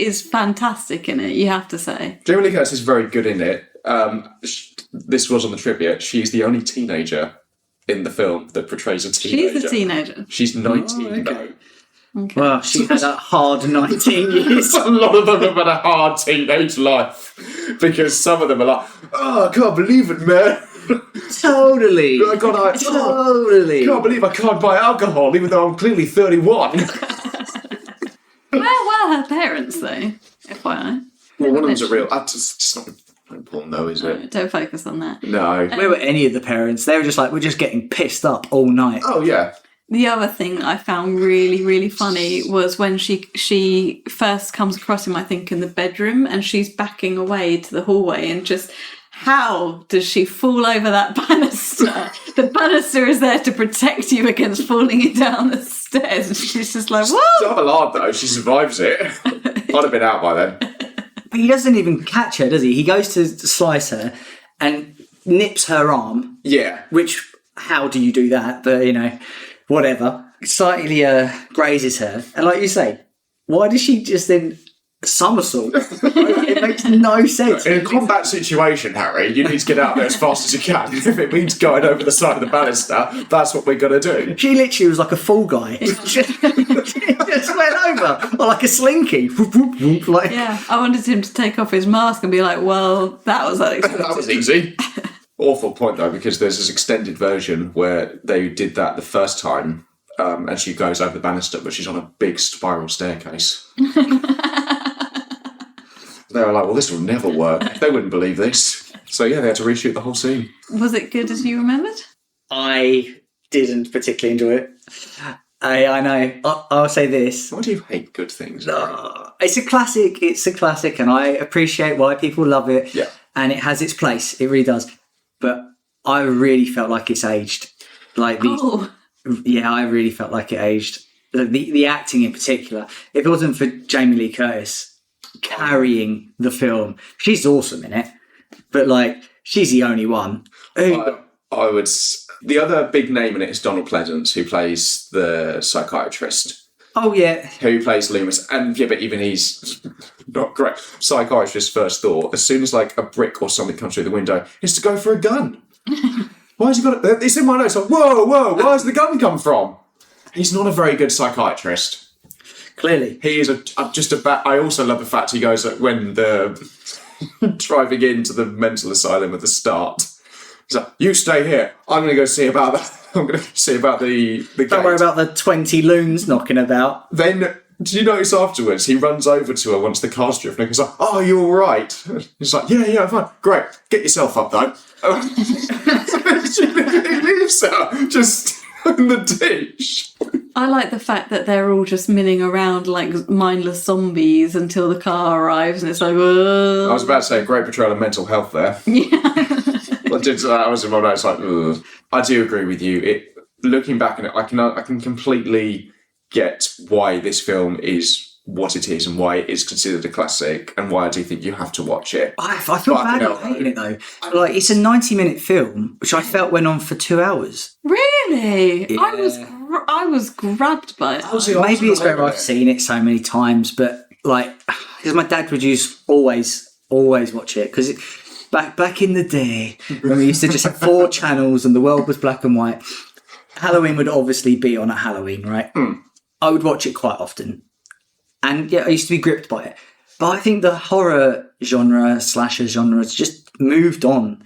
Speaker 1: is fantastic in it, you have to say.
Speaker 3: Jamie Lee Curtis is very good in it. This was on the trivia. She's the only teenager in the film that portrays a teenager.
Speaker 1: She's a teenager.
Speaker 3: She's 19 though.
Speaker 1: Okay.
Speaker 2: Well, she had a hard 19 years.
Speaker 3: A lot of them have had a hard teenage life because some of them are like, oh, I can't believe it, man.
Speaker 2: Totally.
Speaker 3: Totally. Can't believe I can't buy alcohol even though I'm clearly 31.
Speaker 1: Where were her parents, though? FYI.
Speaker 3: Well, one of them's a real... That's just not important, though, is it?
Speaker 1: Don't focus on that.
Speaker 3: No.
Speaker 2: Where were any of the parents? They were just we're just getting pissed up all night.
Speaker 3: Oh, yeah.
Speaker 1: The other thing I found really, really funny was when she first comes across him, I think, in the bedroom, and she's backing away to the hallway, and just how does she fall over that banister? The banister is there to protect you against falling down the stairs, and she's just like, whoa!
Speaker 3: Double hard, though. She survives it. I'd have been out by then.
Speaker 2: But he doesn't even catch her, does he? He goes to slice her and nips her arm.
Speaker 3: Yeah.
Speaker 2: Which, how do you do that? But, whatever. Slightly grazes her. And like you say, why does she just then somersault? It makes no sense.
Speaker 3: In a combat situation, Harry, you need to get out there as fast as you can. If it means going over the side of the banister, that's what we're going to do.
Speaker 2: She literally was like a fall guy. She just went over. Or like a slinky.
Speaker 1: Yeah, I wanted him to take off his mask and be like, well, that was unexpected.
Speaker 3: That was easy. Awful point, though, because there's this extended version where they did that the first time and she goes over the banister, but she's on a big spiral staircase. They were like, well, this will never work. They wouldn't believe this. So, yeah, they had to reshoot the whole scene.
Speaker 1: Was it good as you remembered?
Speaker 2: I didn't particularly enjoy it. I know. I'll say this.
Speaker 3: Why do you hate good things?
Speaker 2: It's a classic. It's a classic, and I appreciate why people love it.
Speaker 3: Yeah.
Speaker 2: And it has its place. It really does. But I really felt like it's aged. Yeah, I really felt like it aged. The acting in particular. If it wasn't for Jamie Lee Curtis carrying the film, she's awesome in it. But she's the only one.
Speaker 3: I would. The other big name in it is Donald Pleasance, who plays the psychiatrist.
Speaker 2: Oh yeah,
Speaker 3: who plays Loomis, and yeah, but even he's not great. Psychiatrist's first thought, as soon as a brick or something comes through the window, is to go for a gun. Why has he got it? It's in my notes. Whoa, where's the gun come from? He's not a very good psychiatrist.
Speaker 2: Clearly,
Speaker 3: he is I also love the fact he goes when they're driving into the mental asylum at the start. He's like, "You stay here. I'm going to go see about that. I'm going to see about the
Speaker 2: Don't worry about the 20 loons knocking about."
Speaker 3: Then Did you notice afterwards he runs over to her once the car's driven and he's like, "Oh, you all right?" He's like, "Yeah, I'm fine. Great. Get yourself up though." He leaves her just in the ditch.
Speaker 1: I like the fact that they're all just milling around like mindless zombies until the car arrives, and it's like, whoa.
Speaker 3: I was about to say, great portrayal of mental health there.
Speaker 1: Yeah.
Speaker 3: I was in my notes like, ugh. I do agree with you. Looking back on it, I can completely get why this film is what it is and why it is considered a classic and why I do think you have to watch it.
Speaker 2: I feel bad about hating it though. Like, it's a 90-minute film, which I felt went on for 2 hours.
Speaker 1: Really?
Speaker 2: Yeah.
Speaker 1: I was grabbed by it.
Speaker 2: Maybe it's where I've seen it so many times, but like, because my dad would always watch it, because back in the day when we used to just have 4 channels and the world was black and white, Halloween would obviously be on at Halloween, right? I would watch it quite often. And yeah, I used to be gripped by it. But I think the horror genre, slasher genre, has just moved on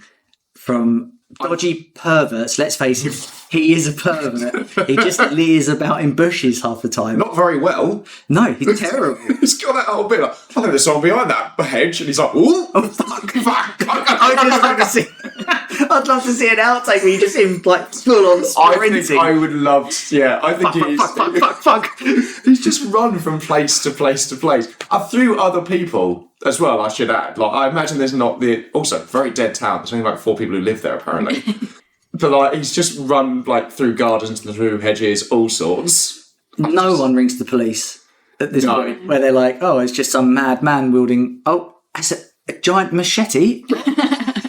Speaker 2: from dodgy perverts. Let's face it, he is a pervert. He just leers about in bushes half the time.
Speaker 3: Not very well.
Speaker 2: No, he's terrible.
Speaker 3: He's got that whole bit like, I think there's someone behind that hedge, and he's like, "Ooh,
Speaker 2: Oh, fuck. I'd love to see an outtake where you just him like full on sprinting.
Speaker 3: I think I would love to, yeah. I think
Speaker 2: Fuck.
Speaker 3: he's just run from place to place to place. Through other people as well, I should add. Like, I imagine there's not also, very dead town. There's only like 4 people who live there, apparently. But like, he's just run like through gardens, through hedges, all sorts.
Speaker 2: No one rings the police at this point, where they're like, oh, it's just some mad man wielding, it's a giant machete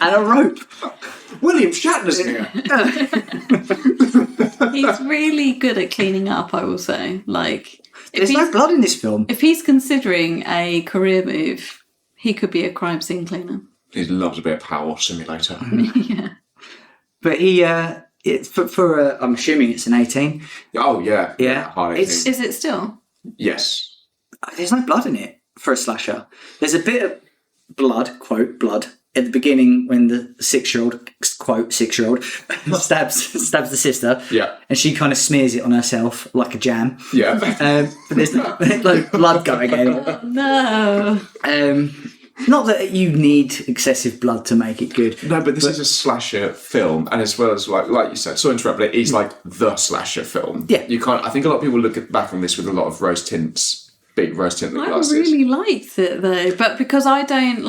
Speaker 2: and a rope.
Speaker 3: William Shatner's here.
Speaker 1: He's really good at cleaning up, I will say. Like,
Speaker 2: There's no blood in this film.
Speaker 1: if he's considering a career move, he could be a crime scene cleaner.
Speaker 3: He loves a bit of Power Simulator.
Speaker 1: Yeah.
Speaker 2: But it's for I'm assuming it's an 18.
Speaker 3: Oh, yeah.
Speaker 2: Yeah.
Speaker 3: High 18.
Speaker 1: Is it still?
Speaker 3: Yes.
Speaker 2: There's no blood in it for a slasher. There's a bit of blood, quote, blood, at the beginning when the 6-year-old, quote, 6-year-old, stabs the sister.
Speaker 3: Yeah.
Speaker 2: And she kind of smears it on herself like a jam.
Speaker 3: Yeah.
Speaker 2: But there's no blood going anywhere.
Speaker 1: No.
Speaker 2: Not that you need excessive blood to make it good.
Speaker 3: No, but this is a slasher film, and as well as like you said, so interrupt, but it is like the slasher film.
Speaker 2: Yeah.
Speaker 3: You can't. I think a lot of people look back on this with a lot of rose tints, big rose tint
Speaker 1: I
Speaker 3: glasses.
Speaker 1: really liked it though, but because I don't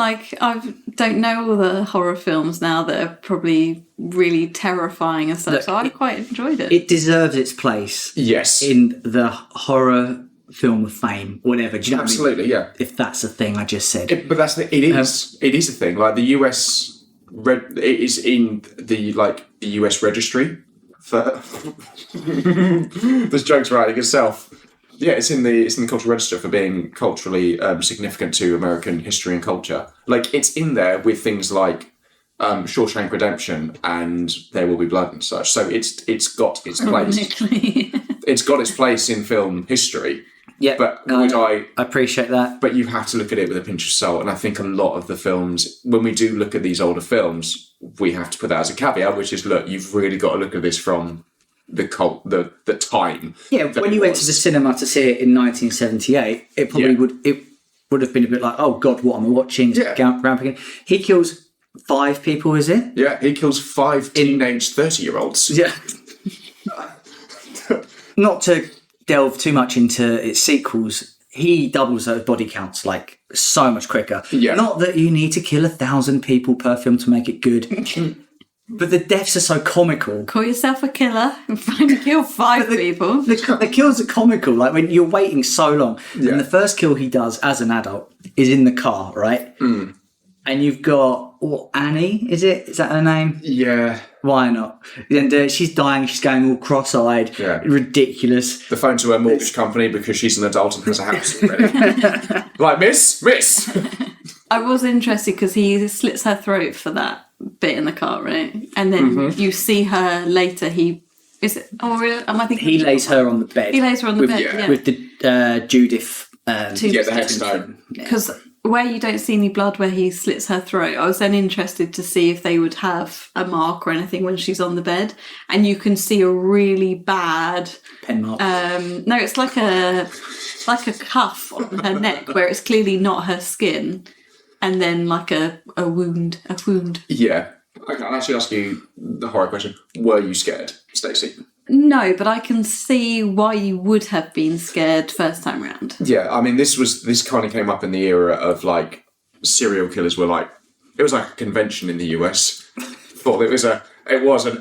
Speaker 1: know all the horror films now that are probably really terrifying and stuff,
Speaker 2: Look,
Speaker 1: so I quite enjoyed it.
Speaker 2: It deserves its place
Speaker 3: Yes.
Speaker 2: in the horror film of fame, whatever. Do you know
Speaker 3: Absolutely,
Speaker 2: what I mean?
Speaker 3: yeah.
Speaker 2: If that's a thing I just said.
Speaker 3: But that's it is a thing. Like the US, it is in the US registry for. There's jokes writing itself. Yeah, it's in the cultural register for being culturally significant to American history and culture. Like, it's in there with things like Shawshank Redemption and There Will Be Blood and such. So it's got its place. It's got its place in film history.
Speaker 2: Yeah,
Speaker 3: But
Speaker 2: I appreciate that.
Speaker 3: But you have to look at it with a pinch of salt. And I think a lot of the films, when we do look at these older films, we have to put that as a caveat, which is, look, you've really got to look at this from the time.
Speaker 2: Yeah, when you went to the cinema to see it in 1978, it probably would have been a bit like, oh God, what am I watching?
Speaker 3: Yeah.
Speaker 2: Ramping. He kills 5 people, is it?
Speaker 3: Yeah, he kills 5 teenage 30-year-olds.
Speaker 2: Yeah. Not to delve too much into its sequels, he doubles those body counts like so much quicker.
Speaker 3: Yeah.
Speaker 2: Not that you need to kill 1,000 people per film to make it good. But the deaths are so comical.
Speaker 1: Call yourself a killer and find and kill 5 people.
Speaker 2: The kills are comical. Like when you're waiting so long.
Speaker 3: Yeah.
Speaker 2: And the first kill he does as an adult is in the car, right?
Speaker 3: Mm.
Speaker 2: And you've got, Annie, is it? Is that her name?
Speaker 3: Yeah.
Speaker 2: Why not? And she's dying. She's going all cross-eyed.
Speaker 3: Yeah.
Speaker 2: Ridiculous.
Speaker 3: The phone to her mortgage company because she's an adult and has a house already. Like, miss.
Speaker 1: I was interested because he slits her throat for that bit in the car, right? And then you see her later. He
Speaker 2: lays her on the bed.
Speaker 1: He lays her on the bed, yeah.
Speaker 2: With the Judith.
Speaker 3: Yeah, the headstone.
Speaker 1: Because where you don't see any blood where he slits her throat, I was then interested to see if they would have a mark or anything when she's on the bed. And you can see a really bad
Speaker 2: Pen mark.
Speaker 1: no, it's like a cuff on her neck where it's clearly not her skin, and then like a wound.
Speaker 3: Yeah. Okay, I'll actually ask you the horror question. Were you scared, Stacey?
Speaker 1: No, but I can see why you would have been scared first time round.
Speaker 3: Yeah, I mean, this kind of came up in the era of like serial killers were like, it was like a convention in the US. Thought it was an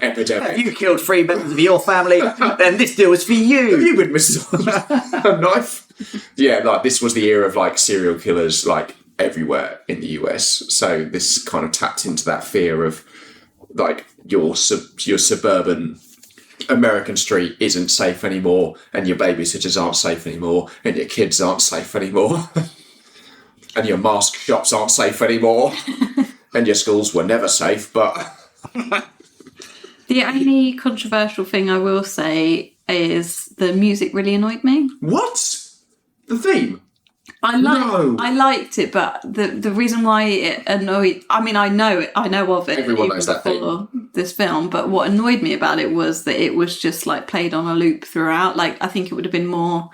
Speaker 3: epidemic.
Speaker 2: If you killed 3 members of your family, then this deal was for
Speaker 3: Have
Speaker 2: you.
Speaker 3: you witnessed a knife? Yeah, like this was the era of like serial killers like everywhere in the US. So this kind of tapped into that fear of like your suburban American street isn't safe anymore, and your babysitters aren't safe anymore, and your kids aren't safe anymore, and your mask shops aren't safe anymore, and your schools were never safe, but...
Speaker 1: The only controversial thing I will say is the music really annoyed me.
Speaker 3: What? The theme?
Speaker 1: I liked it, but the reason why it annoyed, I mean, I know of it.
Speaker 3: Everyone
Speaker 1: even
Speaker 3: knows that
Speaker 1: before this film, but what annoyed me about it was that it was just like played on a loop throughout. Like, I think it would have been more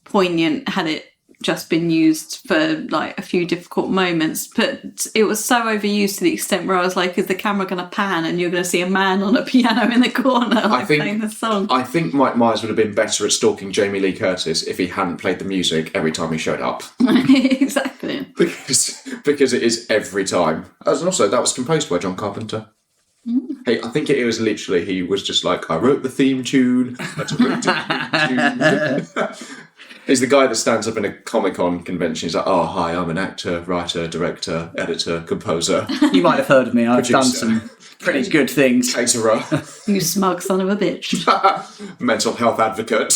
Speaker 1: poignant had it just been used for like a few difficult moments, but it was so overused to the extent where I was like, is the camera going to pan and you're going to see a man on a piano in the corner playing the song?
Speaker 3: I think Mike Myers would have been better at stalking Jamie Lee Curtis if he hadn't played the music every time he showed up.
Speaker 1: Exactly.
Speaker 3: Because it is every time. And also, that was composed by John Carpenter. Hey, I think it was literally, he was just like, I wrote the theme tune. He's the guy that stands up in a Comic-Con convention. He's like, oh, hi, I'm an actor, writer, director, editor, composer.
Speaker 2: You might have heard of me. I've done
Speaker 3: Producer.
Speaker 2: some pretty good things.
Speaker 3: Caterer.
Speaker 1: You smug son of a bitch.
Speaker 3: Mental health advocate.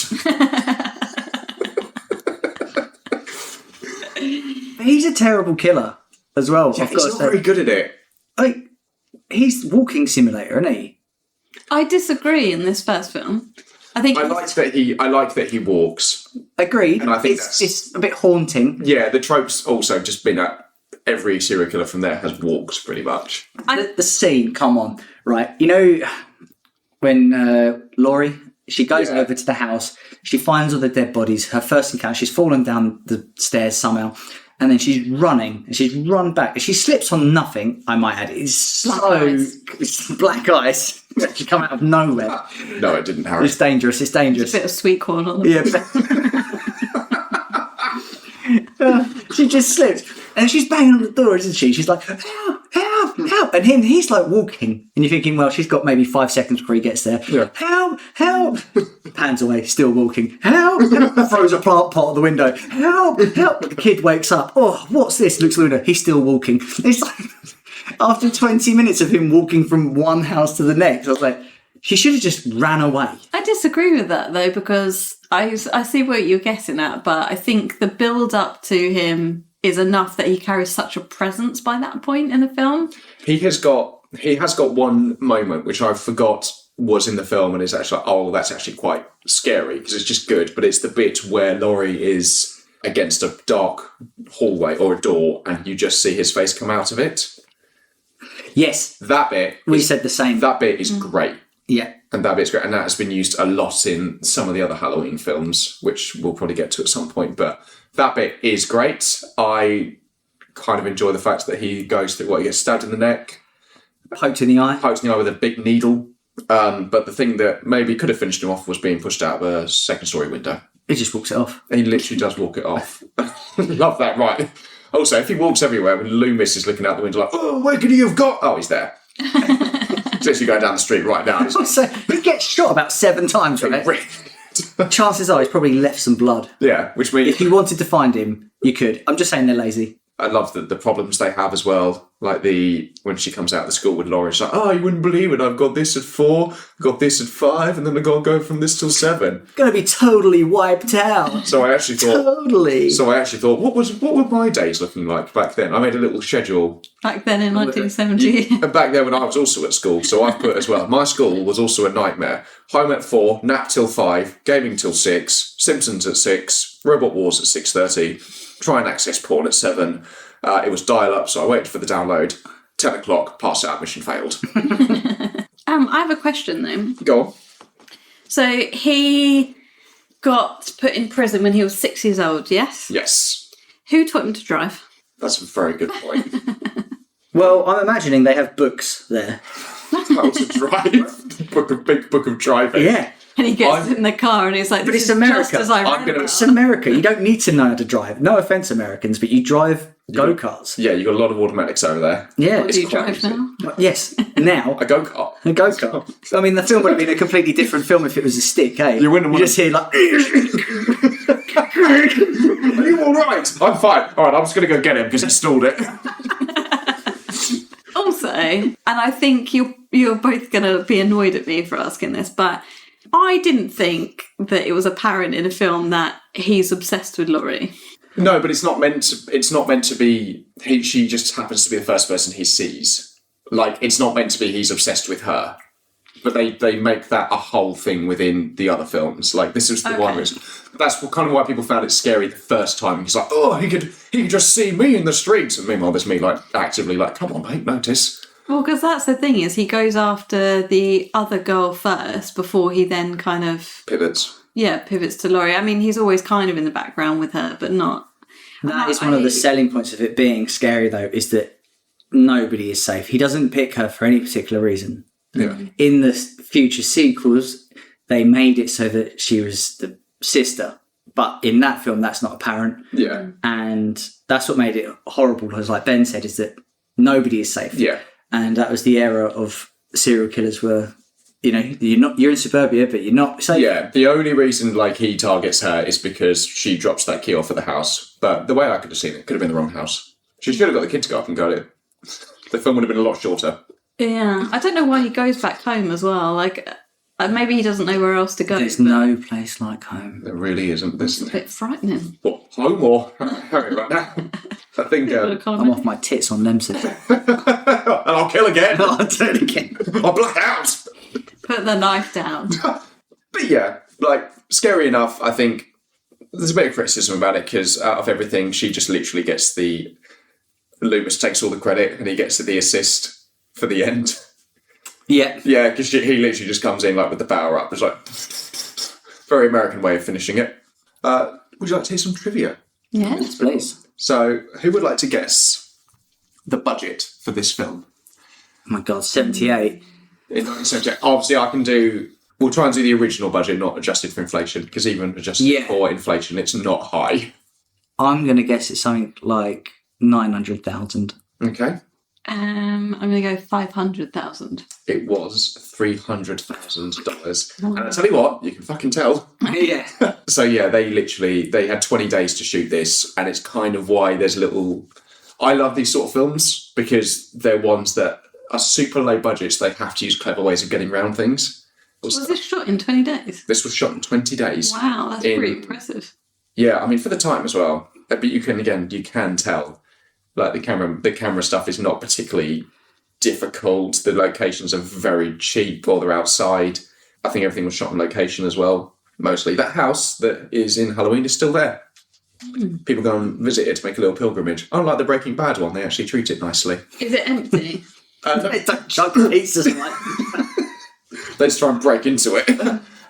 Speaker 2: He's a terrible killer as well. I've got
Speaker 3: He's
Speaker 2: to
Speaker 3: not
Speaker 2: say.
Speaker 3: very good at it.
Speaker 2: Like, he's walking simulator, isn't he?
Speaker 1: I disagree in this first film. I think
Speaker 3: I like that he walks.
Speaker 2: Agreed.
Speaker 3: And I think
Speaker 2: it's a bit haunting.
Speaker 3: Yeah, the trope's also just been at every serial killer from there has walked pretty much.
Speaker 2: The scene, come on, right? You know, when Laurie, she goes over to the house, she finds all the dead bodies. Her first encounter, she's fallen down the stairs somehow, and then she's running, and she's run back. And she slips on nothing, I might add. It's it's black ice. She come out of nowhere.
Speaker 3: No, it didn't, Harry.
Speaker 2: It's dangerous. It's dangerous.
Speaker 1: a bit of sweet corn on them.
Speaker 2: Yeah. She just slips. And she's banging on the door, isn't she? She's like, help, help, help. And he's like walking. And you're thinking, well, she's got maybe 5 seconds before he gets there.
Speaker 3: Yeah.
Speaker 2: Help, help. Pans away, still walking. Help, help. Throws a plant pot at the window. Help, help. The kid wakes up. Oh, what's this? Looks at the window. He's still walking. It's like, after 20 minutes of him walking from one house to the next, I was like, she should have just ran away.
Speaker 1: I disagree with that though, because I see what you're getting at, but I think the build up to him is enough that he carries such a presence by that point in the film.
Speaker 3: He has got one moment which I forgot was in the film, and it's actually like, oh, that's actually quite scary because it's just good. But it's the bit where Laurie is against a dark hallway or a door, and you just see his face come out of it.
Speaker 2: Yes.
Speaker 3: That bit.
Speaker 2: We said the same.
Speaker 3: That bit is great.
Speaker 2: Yeah.
Speaker 3: And that bit's great. And that has been used a lot in some of the other Halloween films, which we'll probably get to at some point. But that bit is great. I kind of enjoy the fact that he goes through he gets stabbed in the neck.
Speaker 2: Poked in the eye.
Speaker 3: Poked in the eye with a big needle. But the thing that maybe could have finished him off was being pushed out of a second-story window.
Speaker 2: He just walks it off.
Speaker 3: He literally does walk it off. Love that, right. Also, if he walks everywhere, when Loomis is looking out the window like, oh, where could you have got? Oh, he's there. He's literally going down the street right now.
Speaker 2: So he gets shot about 7 times, right? Chances are he's probably left some blood.
Speaker 3: Yeah, which means...
Speaker 2: If you wanted to find him, you could. I'm just saying they're lazy.
Speaker 3: I love the problems they have as well. Like when she comes out of the school with Laurie, she's like, oh, you wouldn't believe it. I've got this at 4, I've got this at 5, and then I've got to go from this till 7.
Speaker 2: Gonna be totally wiped out.
Speaker 3: So I actually thought...
Speaker 2: Totally.
Speaker 3: So I actually thought, what were my days looking like back then? I made a little schedule.
Speaker 1: Back then in 1970.
Speaker 3: And back then when I was also at school, so I've put as well, my school was also a nightmare. Home at 4, nap till 5, gaming till 6, Simpsons at 6, Robot Wars at 6:30. try and access porn at 7. It was dial-up, so I waited for the download. 10 o'clock, pass out, mission failed.
Speaker 1: I have a question though.
Speaker 3: Go on.
Speaker 1: So he got put in prison when he was 6 years old, yes?
Speaker 3: Yes.
Speaker 1: Who taught him to drive?
Speaker 3: That's a very good point.
Speaker 2: Well, I'm imagining they have books there.
Speaker 3: How to drive. Big book of driving.
Speaker 2: Yeah.
Speaker 1: And he gets in the car and he's like,
Speaker 2: But
Speaker 1: this
Speaker 2: it's
Speaker 1: is
Speaker 2: America.
Speaker 1: just as I
Speaker 3: I'm
Speaker 1: read
Speaker 3: gonna-
Speaker 1: about.
Speaker 2: It's America. You don't need to know how to drive. No offence, Americans, but you drive go-karts.
Speaker 3: Yeah, you got a lot of automatics over there.
Speaker 2: Yeah.
Speaker 1: What do you
Speaker 3: quite
Speaker 1: drive
Speaker 3: easy.
Speaker 1: now?
Speaker 2: Yes. Now,
Speaker 3: A go-kart.
Speaker 2: a go-kart. I mean, the film would have been a completely different film if it was a stick, eh?
Speaker 3: You wouldn't want
Speaker 2: just hear like...
Speaker 3: Are you all right? I'm fine. All right, I'm just going to go get him because he stalled it.
Speaker 1: Also, and I think you're both going to be annoyed at me for asking this, but I didn't think that it was apparent in a film that he's obsessed with Laurie.
Speaker 3: No, but it's not meant to. It's not meant to be. She just happens to be the first person he sees. Like, it's not meant to be he's obsessed with her. But they make that a whole thing within the other films. Like, this was the one. That's kind of why people found it scary the first time. He's like, oh, he could just see me in the streets, and meanwhile there's me like actively like, come on, mate, notice.
Speaker 1: Well, because that's the thing is he goes after the other girl first before he then kind of
Speaker 3: Pivots.
Speaker 1: pivots to Laurie. I mean, he's always kind of in the background with her, but not.
Speaker 2: That is one of the selling points of it being scary, though, is that nobody is safe. He doesn't pick her for any particular reason.
Speaker 3: Yeah.
Speaker 2: In the future sequels, they made it so that she was the sister. But in that film, that's not apparent.
Speaker 3: Yeah.
Speaker 2: And that's what made it horrible, as like Ben said, is that nobody is safe.
Speaker 3: Yeah.
Speaker 2: And that was the era of serial killers where, you know, you're in suburbia, but you're not safe.
Speaker 3: Yeah, the only reason like he targets her is because she drops that key off at the house. But the way I could have seen it, could have been the wrong house. She should have got the kid to go up and got it. The film would have been a lot shorter.
Speaker 1: Yeah, I don't know why he goes back home as well. Like, maybe he doesn't know where else to go.
Speaker 2: There's no place like home.
Speaker 3: There really isn't.
Speaker 1: It's a bit frightening.
Speaker 3: What, home or hurry right now? I think
Speaker 2: I'm off my tits on Lemsford.
Speaker 3: and I'll kill again.
Speaker 2: I'll do it again.
Speaker 3: I'll black out.
Speaker 1: Put the knife down.
Speaker 3: But yeah, like, scary enough, I think there's a bit of criticism about it because out of everything, she just literally gets Loomis takes all the credit and he gets the assist for the end.
Speaker 2: Yeah.
Speaker 3: Yeah, because he literally just comes in like with the power up. It's like, very American way of finishing it. Would you like to hear some trivia?
Speaker 1: Yes,
Speaker 2: Please.
Speaker 3: So, who would like to guess the budget for this film?
Speaker 2: Oh my God, 78.
Speaker 3: In 1978. Obviously, we'll try and do the original budget, not adjusted for inflation, because even adjusted for inflation, it's not high.
Speaker 2: I'm going to guess it's something like 900,000.
Speaker 3: Okay.
Speaker 1: I'm going to go 500,000.
Speaker 3: It was $300,000. And I tell you what, you can fucking tell.
Speaker 2: Yeah.
Speaker 3: So yeah, they had 20 days to shoot this, and it's kind of why there's I love these sort of films, because they're ones that are super low budgets, they have to use clever ways of getting around things.
Speaker 1: Was this shot in 20 days?
Speaker 3: This was shot in 20 days.
Speaker 1: Wow, that's pretty impressive.
Speaker 3: Yeah, I mean, for the time as well. But you can tell, like, the camera stuff is not particularly difficult. The locations are very cheap, or they're outside. I think everything was shot on location as well, mostly. That house that is in Halloween is still there. People go and visit it to make a little pilgrimage. Unlike the Breaking Bad one, they actually treat it nicely.
Speaker 1: Is it empty?
Speaker 2: They don't chuck pizzas and like...
Speaker 3: They just try and break into it.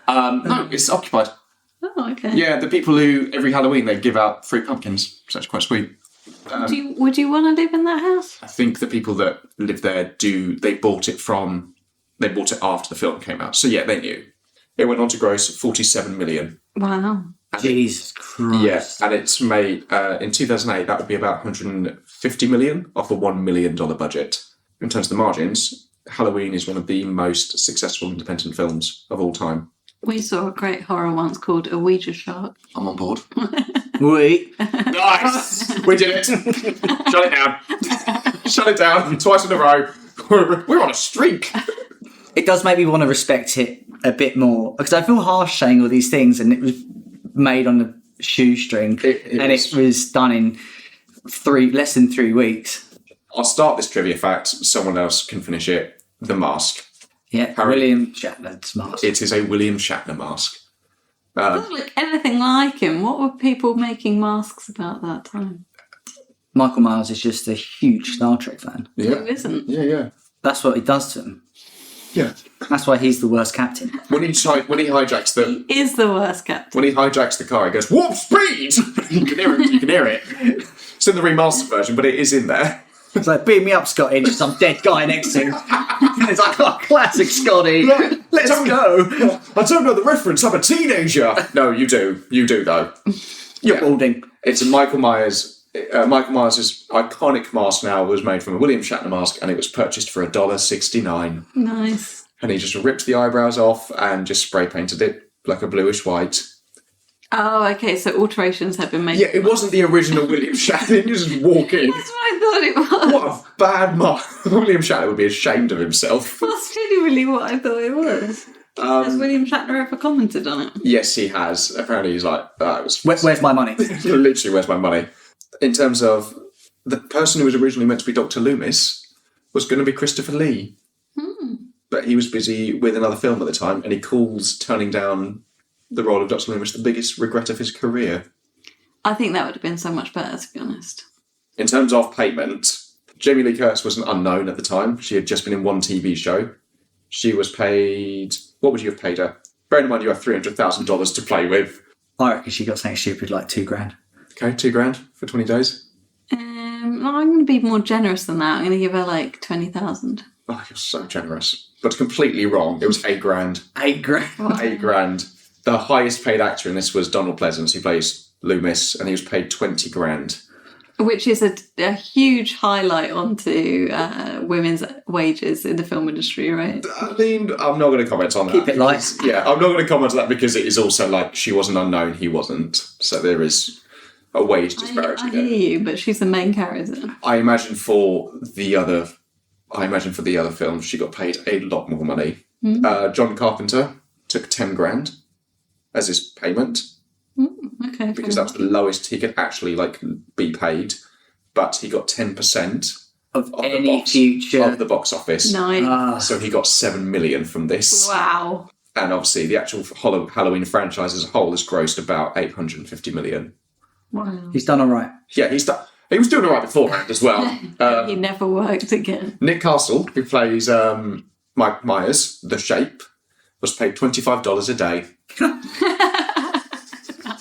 Speaker 3: No, it's occupied.
Speaker 1: Oh, okay.
Speaker 3: Yeah, the people who, every Halloween, they give out free pumpkins. It's actually quite sweet.
Speaker 1: Would you want to live in that house?
Speaker 3: I think the people that live there they bought it after the film came out. So yeah, they knew. It went on to gross 47 million.
Speaker 1: Wow.
Speaker 2: Jesus Christ.
Speaker 3: Yeah, and it's made, in 2008, that would be about 150 million off a $1 million budget. In terms of the margins, Halloween is one of the most successful independent films of all time.
Speaker 1: We saw a great horror once called A Ouija Shark.
Speaker 3: I'm on board.
Speaker 2: Wait.
Speaker 3: Nice! We did it! Shut it down. Shut it down twice in a row. We're on a streak.
Speaker 2: It does make me want to respect it a bit more, because I feel harsh saying all these things, and it was made on a shoestring, it was done in less than 3 weeks.
Speaker 3: I'll start this trivia fact. Someone else can finish it. The mask.
Speaker 2: Yeah, William Shatner's mask.
Speaker 3: It is a William Shatner mask.
Speaker 1: Doesn't look anything like him. What were people making masks about that time?
Speaker 2: Michael Myers is just a huge Star Trek fan.
Speaker 3: Yeah.
Speaker 1: Who isn't?
Speaker 3: Yeah.
Speaker 2: That's what he does to him.
Speaker 3: Yeah.
Speaker 2: That's why he's the worst captain.
Speaker 3: When he hijacks the
Speaker 1: He is the worst captain.
Speaker 3: when he hijacks the car, he goes warp speed. You can hear it. You can hear it. It's in the remastered version, but it is in there.
Speaker 2: It's like, beam me up, Scotty, just some dead guy next to him. It's like, oh, classic Scotty. Let's go.
Speaker 3: I don't know the reference. I'm a teenager. No, you do. You do though.
Speaker 2: You're balding.
Speaker 3: It's a Michael Myers. Michael Myers' iconic mask now was made from a William Shatner mask, and it was purchased for $1.69.
Speaker 1: Nice.
Speaker 3: And he just ripped the eyebrows off and just spray painted it like a bluish white.
Speaker 1: Oh, okay, so alterations have been made.
Speaker 3: Yeah, it wasn't the original William Shatner. You just walk in.
Speaker 1: That's what I thought it was.
Speaker 3: What a bad mask. William Shatner would be ashamed of himself.
Speaker 1: That's genuinely what I thought it was. Has William Shatner ever commented on it?
Speaker 3: Yes, he has. Apparently he's like, it was
Speaker 2: Where's my money?
Speaker 3: literally, where's my money? In terms of the person who was originally meant to be Dr. Loomis was going to be Christopher Lee. But he was busy with another film at the time, and he calls turning down the role of Dr. Loomis the biggest regret of his career.
Speaker 1: I think that would have been so much better, to be honest.
Speaker 3: In terms of payment, Jamie Lee Curtis was an unknown at the time. She had just been in one TV show. She was paid... What would you have paid her? Bearing in mind you have $300,000 to play with.
Speaker 2: I reckon she got something stupid like $2,000.
Speaker 3: Okay, $2,000 for 20 days.
Speaker 1: I'm going to be more generous than that. I'm going to give her like 20,000.
Speaker 3: Oh, you're so generous. But completely wrong. It was $8,000.
Speaker 2: $8,000.
Speaker 3: $8,000. The highest paid actor in this was Donald Pleasance, who plays Loomis, and he was paid $20,000.
Speaker 1: Which is a huge highlight onto women's wages in the film industry, right?
Speaker 3: I mean, I'm not going to comment on that.
Speaker 2: Keep it light.
Speaker 3: Yeah, I'm not going to comment on that because it is also like she was an unknown, he wasn't. So there is a wage disparity
Speaker 1: I
Speaker 3: there.
Speaker 1: hear you, but she's the main character.
Speaker 3: I imagine for the other films, she got paid a lot more money. John Carpenter took $10,000 as his payment.
Speaker 1: Okay.
Speaker 3: Because that was the lowest he could actually be paid, but he got 10%
Speaker 2: Of any future.
Speaker 3: of the box office.
Speaker 1: Nice.
Speaker 3: So he got $7 million from this.
Speaker 1: Wow.
Speaker 3: And obviously, the actual Halloween franchise as a whole has grossed about $850 million.
Speaker 1: Wow.
Speaker 2: He's done all right.
Speaker 3: Yeah, he was doing all right beforehand as well.
Speaker 1: He never worked again.
Speaker 3: Nick Castle, who plays Mike Myers, the Shape, was paid $25 a day.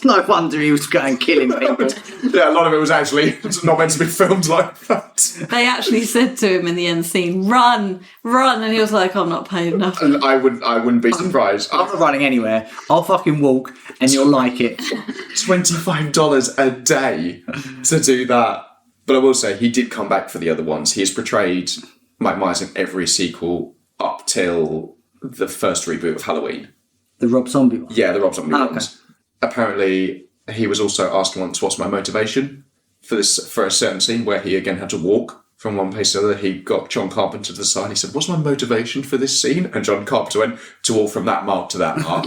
Speaker 2: No wonder he was going killing people.
Speaker 3: Yeah, a lot of it was actually not meant to be filmed like that.
Speaker 1: They actually said to him in the end scene, "Run, run," and he was like, "I'm not paid enough."
Speaker 3: And I wouldn't be surprised.
Speaker 2: I'm not running anywhere. I'll fucking walk and you'll like it.
Speaker 3: $25 a day to do that. But I will say, he did come back for the other ones. He has portrayed Mike Myers in every sequel up till the first reboot of Halloween.
Speaker 2: The Rob Zombie one?
Speaker 3: Yeah, the Rob Zombie
Speaker 2: Okay.
Speaker 3: ones. Apparently, he was also asked once, what's my motivation for a certain scene where he again had to walk from one place to the other. He got John Carpenter to the side. He said, what's my motivation for this scene? And John Carpenter went, to walk from that mark to that mark.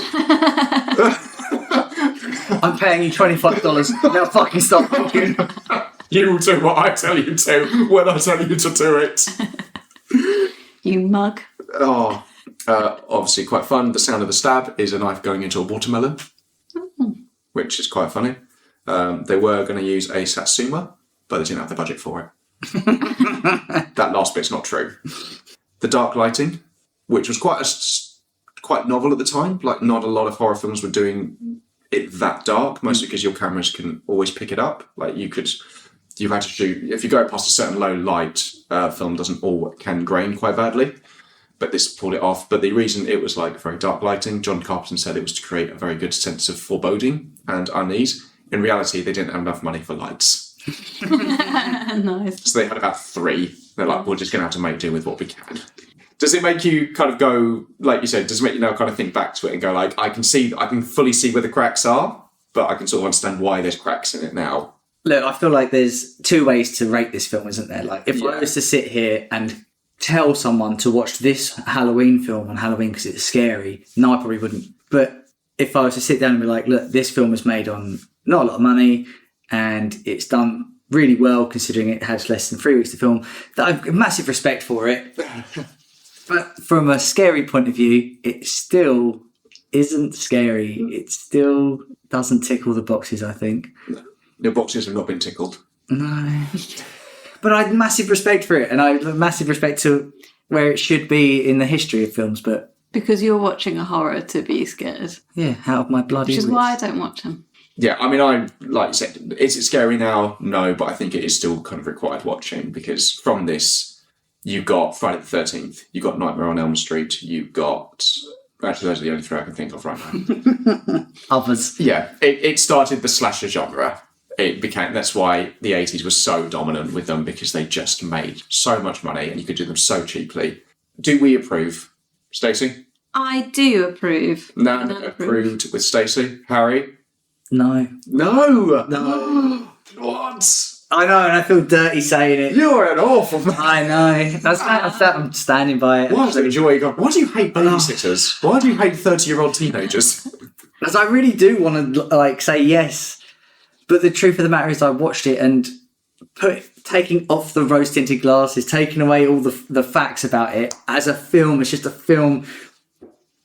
Speaker 2: I'm paying you $25. Now fucking stop walking.
Speaker 3: You will do what I tell you to when I tell you to do it.
Speaker 1: You mug.
Speaker 3: Oh, obviously quite fun. The sound of the stab is a knife going into a watermelon, which is quite funny. They were going to use a Satsuma, but they didn't have the budget for it. That last bit's not true. The dark lighting, which was quite novel at the time. Like, not a lot of horror films were doing it that dark, mostly because your cameras can always pick it up. Like, you had to shoot, if you go past a certain low light, film can grain quite badly. But this pulled it off. But the reason it was very dark lighting, John Carpenter said it was to create a very good sense of foreboding and unease. In reality, they didn't have enough money for lights.
Speaker 1: Nice.
Speaker 3: So they had about 3. They're like, we're just going to have to make do with what we can. Does it make you kind of go, like you said, does it make you now kind of think back to it and go I can fully see where the cracks are, but I can sort of understand why there's cracks in it now?
Speaker 2: Look, I feel like there's 2 ways to rate this film, isn't there? Like, if I was to sit here and tell someone to watch this Halloween film on Halloween because it's scary, no, I probably wouldn't. But if I was to sit down and be like, look, this film was made on not a lot of money and it's done really well considering it has less than 3 weeks to film, that I've massive respect for it. But from a scary point of view, it's still isn't scary. It still doesn't tick all the boxes, I think.
Speaker 3: Your boxes have not been tickled.
Speaker 2: No. But I have massive respect for it, and I have massive respect to where it should be in the history of films, but...
Speaker 1: Because you're watching a horror to be scared.
Speaker 2: Yeah, out of my bloody
Speaker 1: Which is
Speaker 2: wits.
Speaker 1: why I don't watch them.
Speaker 3: Yeah, I mean, like you said, is it scary now? No, but I think it is still kind of required watching, because from this, you've got Friday the 13th, you've got Nightmare on Elm Street, you've got... Actually, those are the only three I can think of right now.
Speaker 2: Others.
Speaker 3: Yeah, it started the slasher genre. That's why the 80s was so dominant with them, because they just made so much money and you could do them so cheaply. Do we approve? Stacey?
Speaker 1: I do approve.
Speaker 3: Nan approved with Stacey. Harry?
Speaker 2: No.
Speaker 3: No! What?
Speaker 2: I know, and I feel dirty saying it.
Speaker 3: You're an awful man.
Speaker 2: I know. I'm standing by it.
Speaker 3: Why do you hate babysitters? Why do you hate 30-year-old teenagers?
Speaker 2: Because I really do want to say yes, but the truth of the matter is I watched it and taking off the rose-tinted glasses, taking away all the facts about it as a film, it's just a film,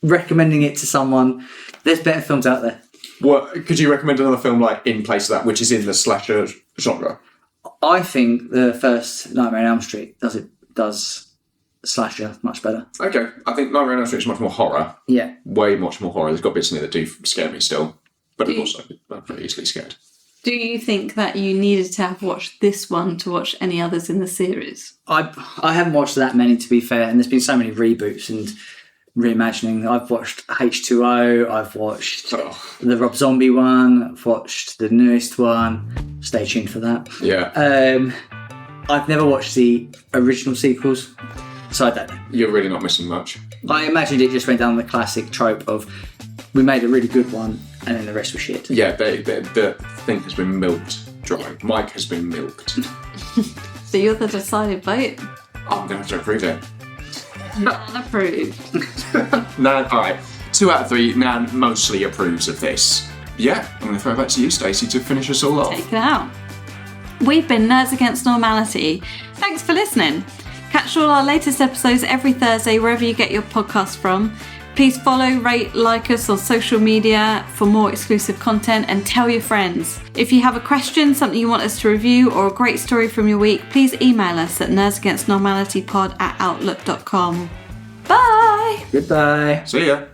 Speaker 2: recommending it to someone. There's better films out there.
Speaker 3: What could you recommend another film like in place of that, which is in the slasher genre?
Speaker 2: I think the first Nightmare on Elm Street does slasher much better.
Speaker 3: Okay, I think Nightmare on Elm Street is much more horror.
Speaker 2: Yeah.
Speaker 3: Way much more horror. There's got bits in it that do scare me still. But also, I'm very easily scared.
Speaker 1: Do you think that you needed to have watched this one to watch any others in the series?
Speaker 2: I haven't watched that many, to be fair, and there's been so many reboots and reimagining. I've watched H2O, I've watched the Rob Zombie one, I've watched the newest one. Stay tuned for that.
Speaker 3: Yeah.
Speaker 2: I've never watched the original sequels, so I don't know.
Speaker 3: You're really not missing much.
Speaker 2: I imagined it just went down the classic trope of we made a really good one and then the rest was shit.
Speaker 3: Yeah, the thing has been milked dry. Mike has been milked.
Speaker 1: So you're the decided vote.
Speaker 3: I'm going to have to approve it.
Speaker 1: Nan approved.
Speaker 3: Nan, all right. 2 out of 3, Nan mostly approves of this. Yeah, I'm going to throw it back to you, Stacey, to finish us all off.
Speaker 1: Take it out. We've been Nerds Against Normality. Thanks for listening. Catch all our latest episodes every Thursday wherever you get your podcast from. Please follow, rate, like us on social media for more exclusive content, and tell your friends. If you have a question, something you want us to review, or a great story from your week, please email us at nerdsagainstnormalitypod@outlook.com. Bye!
Speaker 2: Goodbye.
Speaker 3: See ya.